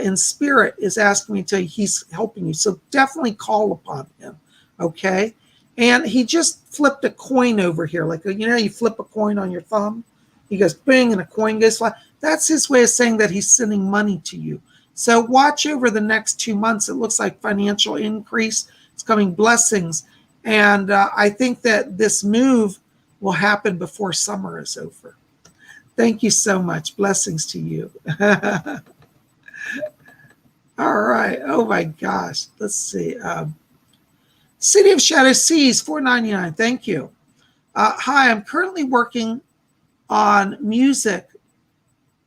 S1: in spirit is asking me to tell you he's helping you. So definitely call upon him. Okay. And he just flipped a coin over here. Like, you flip a coin on your thumb. He goes, bing, and a coin goes fly. That's his way of saying that he's sending money to you. So watch over the next 2 months. It looks like financial increase. It's coming, blessings. And I think that this move will happen before summer is over. Thank you so much. Blessings to you. All right. Oh, my gosh. Let's see. City of Shadow Seas, $4.99. Thank you. Hi, I'm currently working on music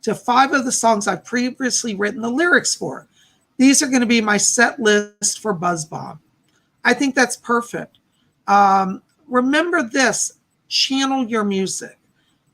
S1: to 5 of the songs I've previously written the lyrics for. These are going to be my set list for Buzz Bomb. I think that's perfect. Remember this, channel your music.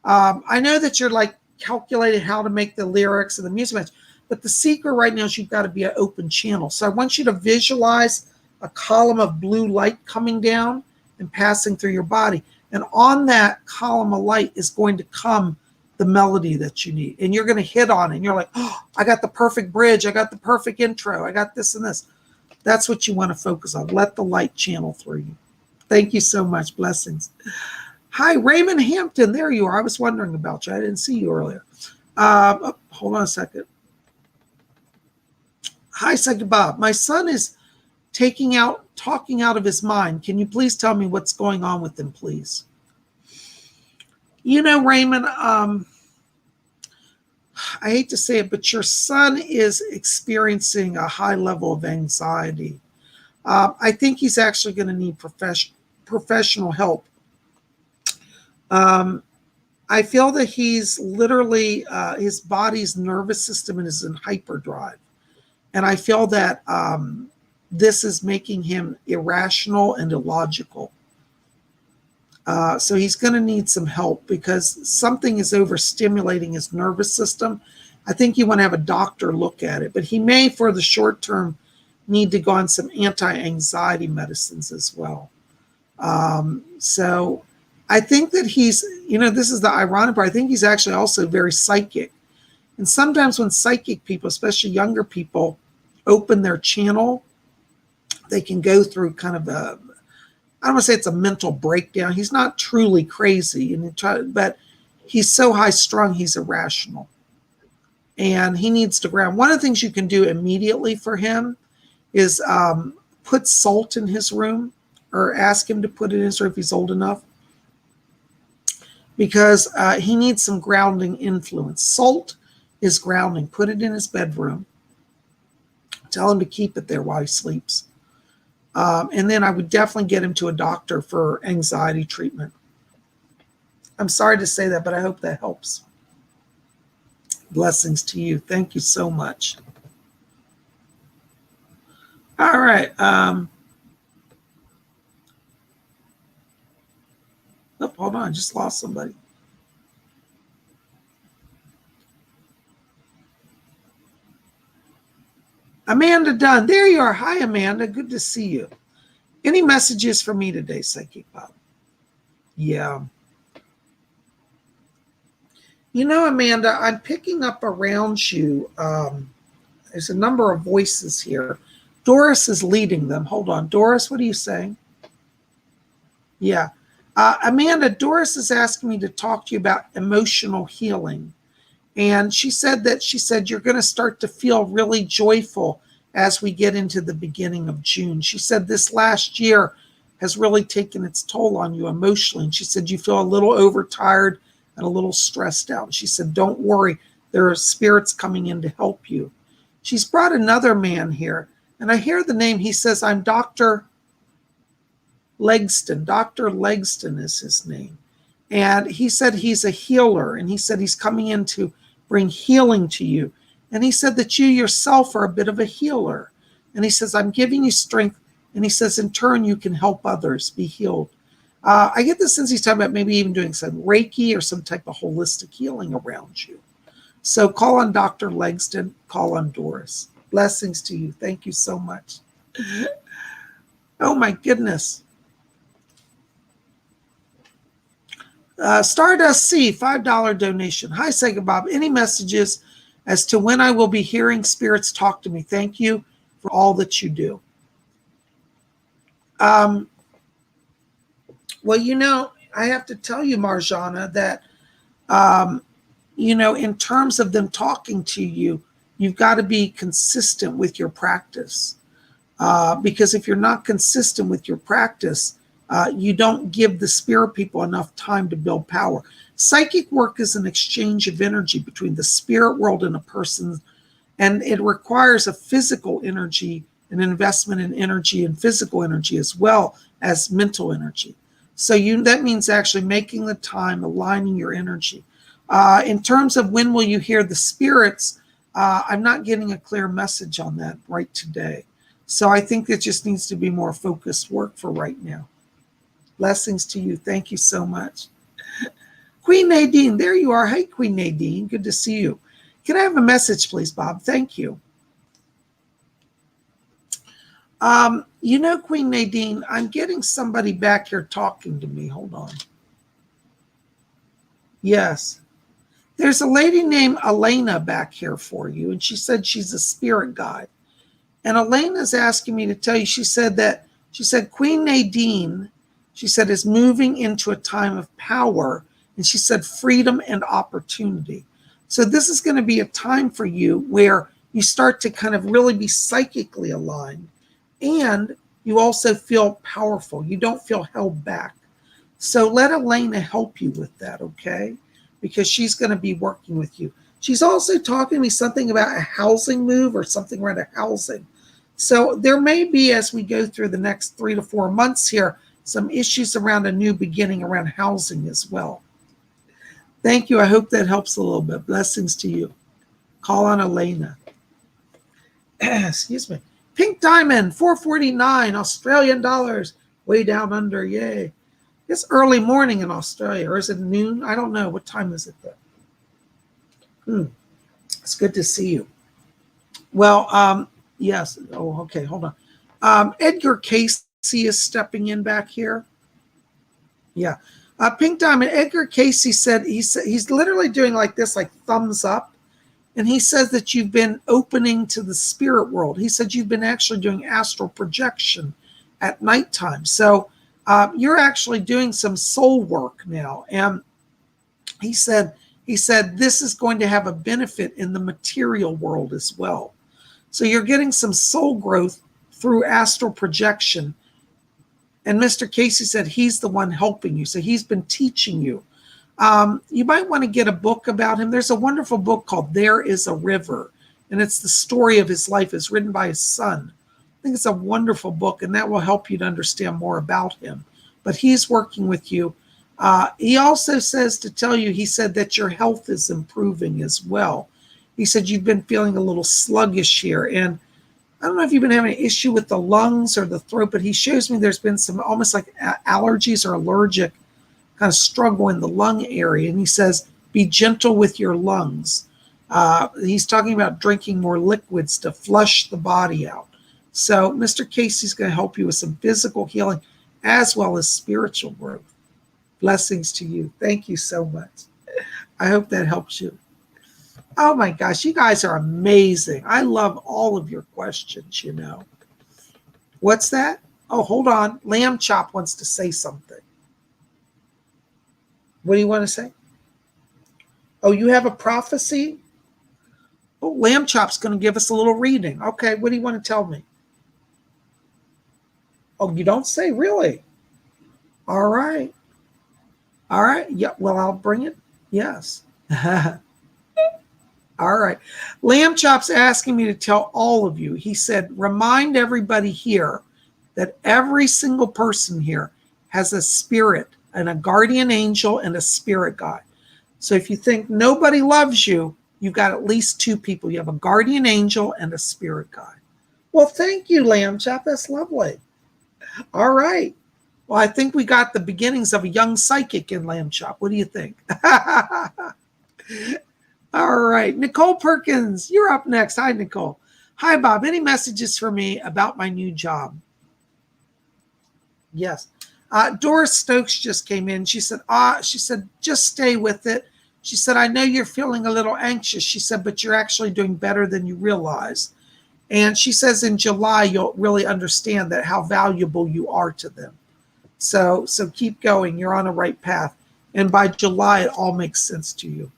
S1: I know that you're like calculating how to make the lyrics and the music match, but the secret right now is you've got to be an open channel. So I want you to visualize a column of blue light coming down and passing through your body. And on that column of light is going to come the melody that you need. And you're going to hit on it. And you're like, oh, I got the perfect bridge. I got the perfect intro. I got this and this. That's what you want to focus on. Let the light channel through you. Thank you so much. Blessings. Hi, Raymond Hampton. There you are. I was wondering about you. I didn't see you earlier. Hold on a second. Hi, Psychic Bob. My son is talking out of his mind. Can you please tell me what's going on with him, please? Raymond, I hate to say it, but your son is experiencing a high level of anxiety. I think he's actually going to need professional help. I feel that he's literally, his body's nervous system is in hyperdrive. And I feel that this is making him irrational and illogical. So he's going to need some help because something is overstimulating his nervous system. I think you want to have a doctor look at it, but he may, for the short term, need to go on some anti-anxiety medicines as well. So I think that he's, this is the ironic part. I think he's actually also very psychic. And sometimes when psychic people, especially younger people, open their channel, they can go through kind of a, I don't want to say it's a mental breakdown. He's not truly crazy, but he's so high strung, he's irrational. And he needs to ground. One of the things you can do immediately for him is put salt in his room, or ask him to put it in his room if he's old enough, because he needs some grounding influence. Salt is grounding. Put it in his bedroom. Tell him to keep it there while he sleeps. And then I would definitely get him to a doctor for anxiety treatment. I'm sorry to say that, but I hope that helps. Blessings to you. Thank you so much. All right. Oh, hold on. I just lost somebody. Amanda Dunn. There you are. Hi, Amanda. Good to see you. Any messages for me today, Psychic Bob? Yeah. You know, Amanda, I'm picking up around you. There's a number of voices here. Doris is leading them. Hold on. Doris, what are you saying? Yeah. Amanda, Doris is asking me to talk to you about emotional healing. And she said you're going to start to feel really joyful as we get into the beginning of June. She said this last year has really taken its toll on you emotionally. And she said you feel a little overtired and a little stressed out. And she said, don't worry, there are spirits coming in to help you. She's brought another man here. And I hear the name, he says, I'm Dr. Legston. Dr. Legston is his name. And he said he's a healer. And he said he's coming in to bring healing to you. And he said that you yourself are a bit of a healer. And he says, I'm giving you strength. And he says, in turn, you can help others be healed. I get the sense he's talking about maybe even doing some Reiki or some type of holistic healing around you. So call on Dr. Legston, call on Doris. Blessings to you. Thank you so much. Oh my goodness. Stardust C, $5 donation. Hi, Psychic Bob. Any messages as to when I will be hearing spirits talk to me? Thank you for all that you do. Well, you know, I have to tell you, Marjana, that, you know, in terms of them talking to you, you've got to be consistent with your practice. Because if you're not consistent with your practice, you don't give the spirit people enough time to build power. Psychic work is an exchange of energy between the spirit world and a person, and it requires a physical energy, an investment in energy and physical energy as well as mental energy. So that means actually making the time, aligning your energy. In terms of when will you hear the spirits, I'm not getting a clear message on that right today. So I think it just needs to be more focused work for right now. Blessings to you. Thank you so much. Queen Nadine, there you are. Hey, Queen Nadine. Good to see you. Can I have a message, please, Bob? Thank you. You know, Queen Nadine, I'm getting somebody back here talking to me. Hold on. Yes. There's a lady named Elena back here for you, and she said she's a spirit guide. And Elena's asking me to tell you, she said Queen Nadine, she said, is moving into a time of power, and she said freedom and opportunity. So this is going to be a time for you where you start to kind of really be psychically aligned, and you also feel powerful. You don't feel held back. So let Elena help you with that, okay? Because she's going to be working with you. She's also talking to me something about a housing move or something around a housing. So there may be, as we go through the next 3 to 4 months here, some issues around a new beginning around housing as well. Thank you. I hope that helps a little bit. Blessings to you. Call on Elena. Excuse me. Pink Diamond, $4.49 Australian dollars. Way down under. Yay. It's early morning in Australia. Or is it noon? I don't know. What time is it though? It's good to see you. Well, yes. Oh, okay. Hold on. Edgar Casey is stepping in back here. Yeah. Pink Diamond, Edgar Casey said he's literally doing like this, like thumbs up. And he says that you've been opening to the spirit world. He said you've been actually doing astral projection at nighttime. So you're actually doing some soul work now. And he said this is going to have a benefit in the material world as well. So you're getting some soul growth through astral projection. And Mr. Casey said he's the one helping you. So he's been teaching you. You might want to get a book about him. There's a wonderful book called There Is a River, and it's the story of his life. It's written by his son. I think it's a wonderful book, and that will help you to understand more about him. But he's working with you. He also says to tell you, he said that your health is improving as well. He said you've been feeling a little sluggish here, and I don't know if you've been having an issue with the lungs or the throat, but he shows me there's been some almost like allergies or allergic kind of struggle in the lung area. And he says, be gentle with your lungs. He's talking about drinking more liquids to flush the body out. So Mr. Casey's going to help you with some physical healing as well as spiritual growth. Blessings to you. Thank you so much. I hope that helps you. Oh my gosh, you guys are amazing. I love all of your questions, you know. What's that? Oh, hold on. Lamb Chop wants to say something. What do you want to say? Oh, you have a prophecy? Oh, Lamb Chop's going to give us a little reading. Okay, what do you want to tell me? Oh, you don't say? Really? All right. All right. Yeah, well, I'll bring it. Yes. All right. Lamb Chop's asking me to tell all of you. He said, remind everybody here that every single person here has a spirit and a guardian angel and a spirit guide. So if you think nobody loves you, you've got at least two people. You have a guardian angel and a spirit guide. Well, thank you, Lamb Chop. That's lovely. All right. Well, I think we got the beginnings of a young psychic in Lamb Chop. What do you think? All right. Nicole Perkins, you're up next. Hi, Nicole. Hi, Bob. Any messages for me about my new job? Yes. Doris Stokes just came in. She said, just stay with it. She said, I know you're feeling a little anxious. She said, but you're actually doing better than you realize. And she says in July, you'll really understand that how valuable you are to them. So keep going. You're on the right path. And by July, it all makes sense to you.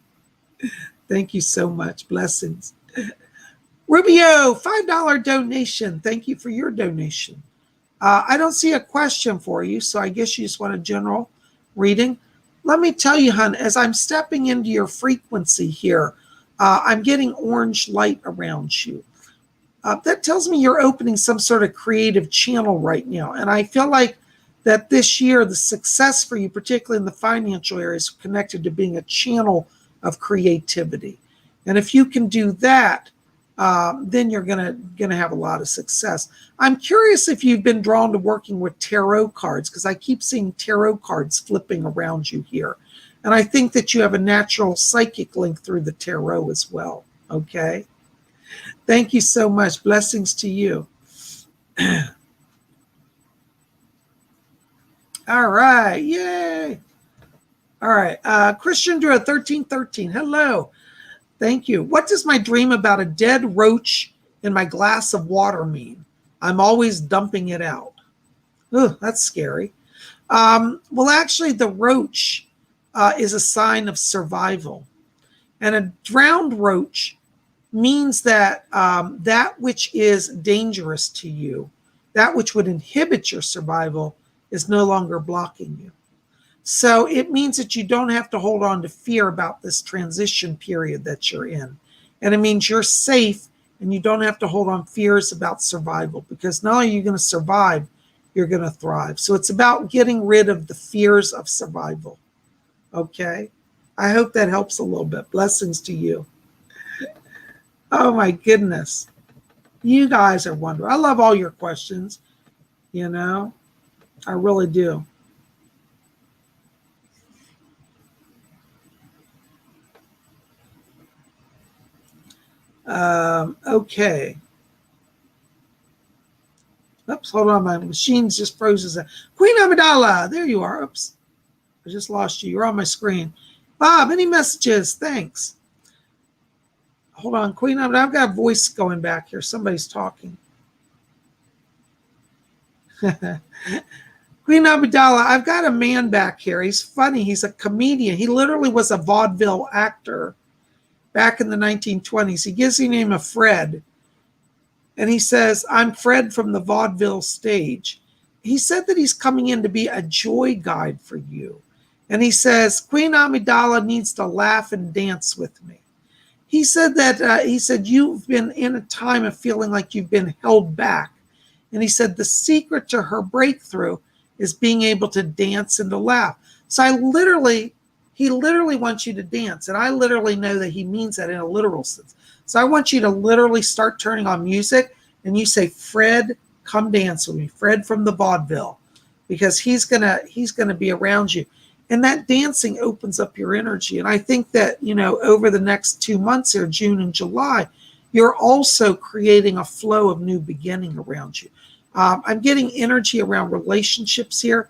S1: Thank you so much. Blessings. Rubio, $5 donation. Thank you for your donation. I don't see a question for you, so I guess you just want a general reading. Let me tell you, hon, as I'm stepping into your frequency here, I'm getting orange light around you. That tells me you're opening some sort of creative channel right now. And I feel like that this year, the success for you, particularly in the financial area, is connected to being a channel of creativity. And if you can do that, then you're gonna have a lot of success. I'm curious if you've been drawn to working with tarot cards, because I keep seeing tarot cards flipping around you here. And I think that you have a natural psychic link through the tarot as well. Okay. Thank you so much. Blessings to you. All right. Yay. All right. Christian Drew 1313. Hello. Thank you. What does my dream about a dead roach in my glass of water mean? I'm always dumping it out. Ugh, that's scary. Well, actually, the roach is a sign of survival. And a drowned roach means that that which is dangerous to you, that which would inhibit your survival, is no longer blocking you. So it means that you don't have to hold on to fear about this transition period that you're in. And it means you're safe and you don't have to hold on fears about survival, because not only are you going to survive, you're going to thrive. So it's about getting rid of the fears of survival. Okay? I hope that helps a little bit. Blessings to you. Oh my goodness. You guys are wonderful. I love all your questions. You know, I really do. Okay. Oops, hold on. My machine's just frozen. Queen Amidala, there you are. Oops, I just lost you. You're on my screen. Bob, any messages? Thanks. hold on, Queen. I've got a voice going back here. Somebody's talking. Queen Abdallah, I've got a man back here. He's funny. He's a comedian. He literally was a vaudeville actor back in the 1920s. He gives the name of Fred. And he says, I'm Fred from the vaudeville stage. He said that he's coming in to be a joy guide for you. And he says, Queen Amidala needs to laugh and dance with me. He said that, you've been in a time of feeling like you've been held back. And he said the secret to her breakthrough is being able to dance and to laugh. So he literally wants you to dance. And I literally know that he means that in a literal sense. So I want you to literally start turning on music and you say, Fred, come dance with me. Fred from the vaudeville, because he's gonna be around you. And that dancing opens up your energy. And I think that, over the next 2 months here, June and July, you're also creating a flow of new beginning around you. I'm getting energy around relationships here.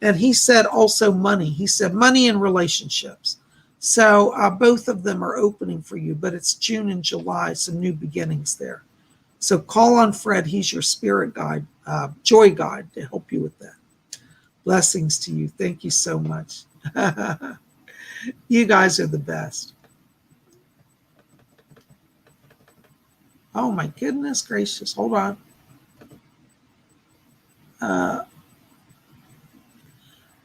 S1: And he said also money. He said money and relationships. So both of them are opening for you, but it's June and July, some new beginnings there. So call on Fred. He's your spirit guide, joy guide, to help you with that. Blessings to you. Thank you so much. You guys are the best. Oh my goodness gracious. Hold on.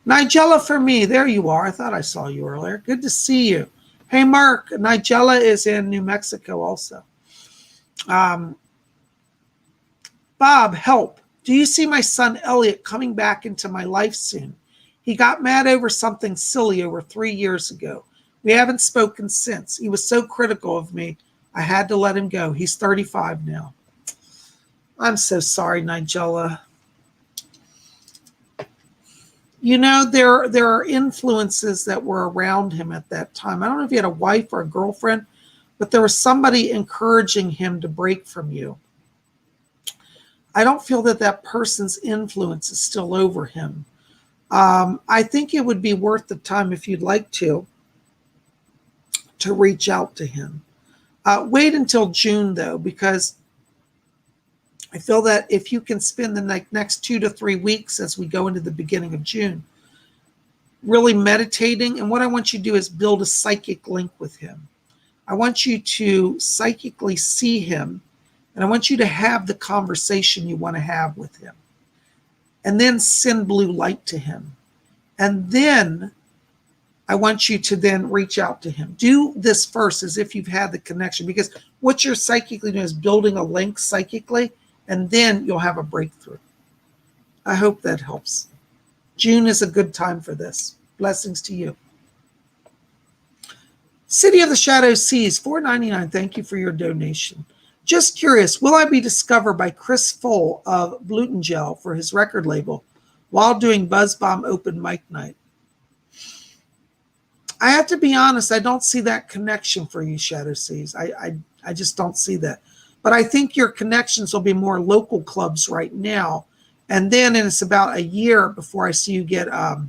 S1: Nigella for me. There you are. I thought I saw you earlier. Good to see you. Hey, Mark. Nigella is in New Mexico also. Bob, help. Do you see my son Elliot coming back into my life soon? He got mad over something silly over 3 years ago. We haven't spoken since. He was so critical of me. I had to let him go. He's 35 now. I'm so sorry, Nigella. There are influences that were around him at that time. I don't know if he had a wife or a girlfriend, but there was somebody encouraging him to break from you. I don't feel that person's influence is still over him. I think it would be worth the time, if you'd like to reach out to him. Wait until June, though, because I feel that if you can spend the next 2 to 3 weeks as we go into the beginning of June, really meditating, and what I want you to do is build a psychic link with him. I want you to psychically see him, and I want you to have the conversation you want to have with him. And then send blue light to him. And then I want you to then reach out to him. Do this first as if you've had the connection, because what you're psychically doing is building a link psychically, and then you'll have a breakthrough. I hope that helps. June is a good time for this. Blessings to you. City of the Shadow Seas, $4.99. Thank you for your donation. Just curious, will I be discovered by Chris Full of Blutengel for his record label while doing Buzz Bomb open mic night? I have to be honest, I don't see that connection for you, Shadow Seas. I just don't see that. But I think your connections will be more local clubs right now. And then it's about a year before I see you get a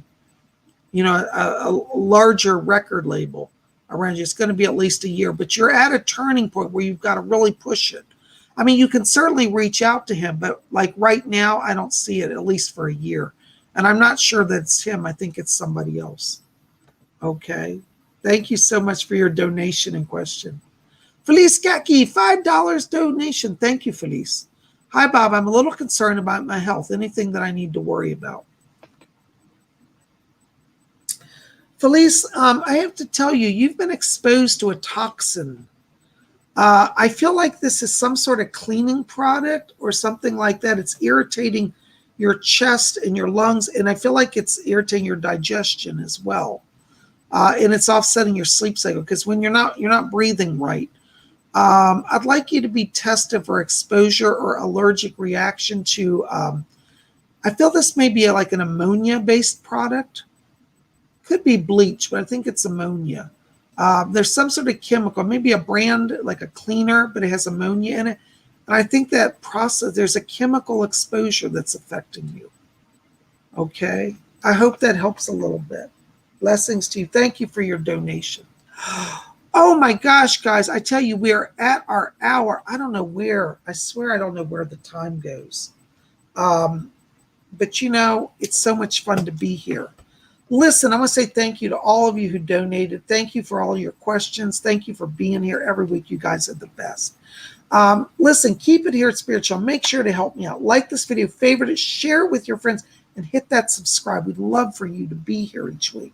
S1: larger record label around you. It's going to be at least a year, but you're at a turning point where you've got to really push it. I mean, you can certainly reach out to him, but like right now, I don't see it, at least for a year. And I'm not sure that it's him. I think it's somebody else. Okay. Thank you so much for your donation and question. Felice Gaki, $5 donation. Thank you, Felice. Hi, Bob. I'm a little concerned about my health. Anything that I need to worry about? Felice, I have to tell you, you've been exposed to a toxin. I feel like this is some sort of cleaning product or something like that. It's irritating your chest and your lungs, and I feel like it's irritating your digestion as well. And it's offsetting your sleep cycle, because when you're not breathing right. I'd like you to be tested for exposure or allergic reaction to, I feel this may be like an ammonia-based product. Could be bleach, but I think it's ammonia. There's some sort of chemical, maybe a brand like a cleaner, but it has ammonia in it. And I think that process, there's a chemical exposure that's affecting you. Okay. I hope that helps a little bit. Blessings to you. Thank you for your donation. Oh my gosh, guys, I tell you, we are at our hour. I don't know where. I swear I don't know where the time goes. But it's so much fun to be here. Listen, I want to say thank you to all of you who donated. Thank you for all your questions. Thank you for being here every week. You guys are the best. Listen, keep it here at Spiritual. Make sure to help me out. Like this video, favorite it, share it with your friends, and hit that subscribe. We'd love for you to be here each week.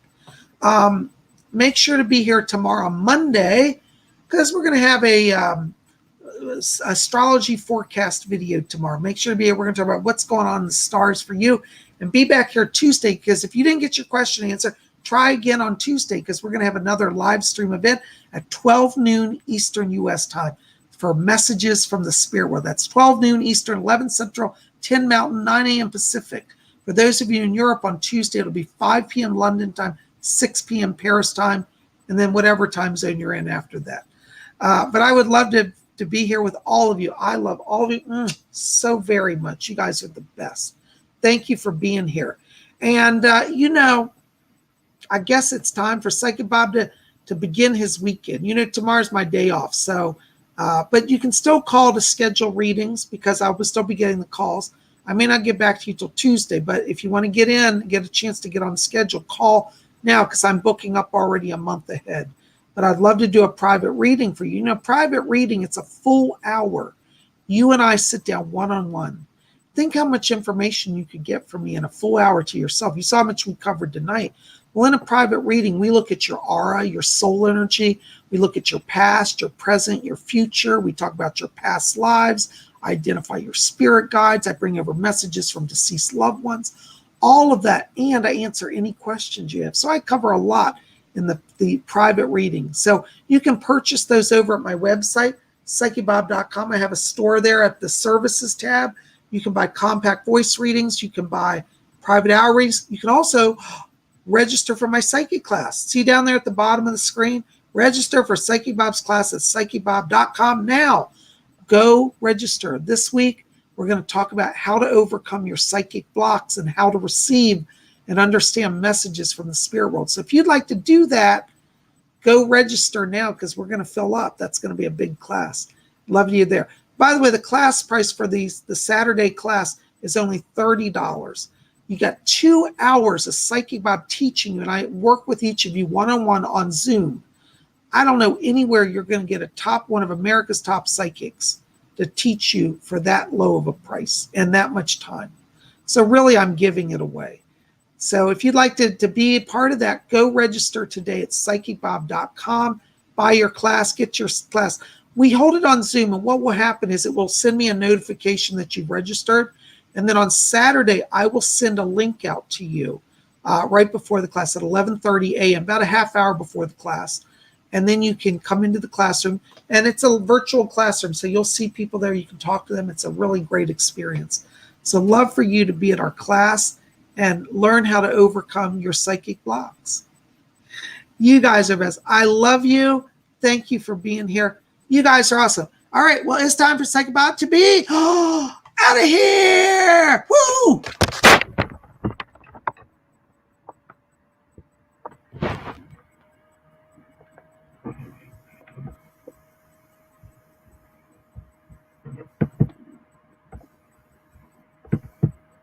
S1: Make sure to be here tomorrow, Monday, because we're going to have a astrology forecast video tomorrow. Make sure to be here. We're going to talk about what's going on in the stars for you. And be back here Tuesday, because if you didn't get your question answered, try again on Tuesday, because we're going to have another live stream event at 12 noon Eastern U.S. time for messages from the spirit world. That's 12 noon Eastern, 11 Central, 10 Mountain, 9 a.m. Pacific. For those of you in Europe, on Tuesday, it'll be 5 p.m. London time, 6 p.m. Paris time, and then whatever time zone you're in after that. But I would love to be here with all of you. I love all of you so very much. You guys are the best. Thank you for being here. And, I guess it's time for Psychic Bob to begin his weekend. Tomorrow's my day off. So, but you can still call to schedule readings, because I will still be getting the calls. I may not get back to you till Tuesday, but if you want to get in, get a chance to get on the schedule, call now, because I'm booking up already a month ahead. But I'd love to do a private reading for you. Private reading, it's a full hour. You and I sit down one-on-one. Think how much information you could get from me in a full hour to yourself. You saw how much we covered tonight. Well, in a private reading, we look at your aura, your soul energy. We look at your past, your present, your future. We talk about your past lives. I identify your spirit guides. I bring over messages from deceased loved ones. All of that. And I answer any questions you have. So I cover a lot in the private reading. So you can purchase those over at my website, PsychicBob.com. I have a store there at the services tab. You can buy compact voice readings. You can buy private hour readings. You can also register for my psychic class. See down there at the bottom of the screen? Register for Psychic Bob's class at PsychicBob.com now. Go register. This week, we're going to talk about how to overcome your psychic blocks and how to receive and understand messages from the spirit world. So if you'd like to do that, go register now, because we're going to fill up. That's going to be a big class. Love you there. By the way, the class price for the Saturday class is only $30. You got 2 hours of Psychic Bob teaching you, and I work with each of you one-on-one on Zoom. I don't know anywhere you're going to get one of America's top psychics to teach you for that low of a price and that much time. So really, I'm giving it away. So if you'd like to be a part of that, go register today at PsychicBob.com. Buy your class, get your class. We hold it on Zoom, and what will happen is it will send me a notification that you've registered. And then on Saturday, I will send a link out to you right before the class at 11:30 a.m., about a half hour before the class. And then you can come into the classroom, and it's a virtual classroom. So you'll see people there. You can talk to them. It's a really great experience. So love for you to be at our class and learn how to overcome your psychic blocks. You guys are best. I love you. Thank you for being here. You guys are awesome. All right. Well, it's time for Psychic Bob to be out of here. Woo!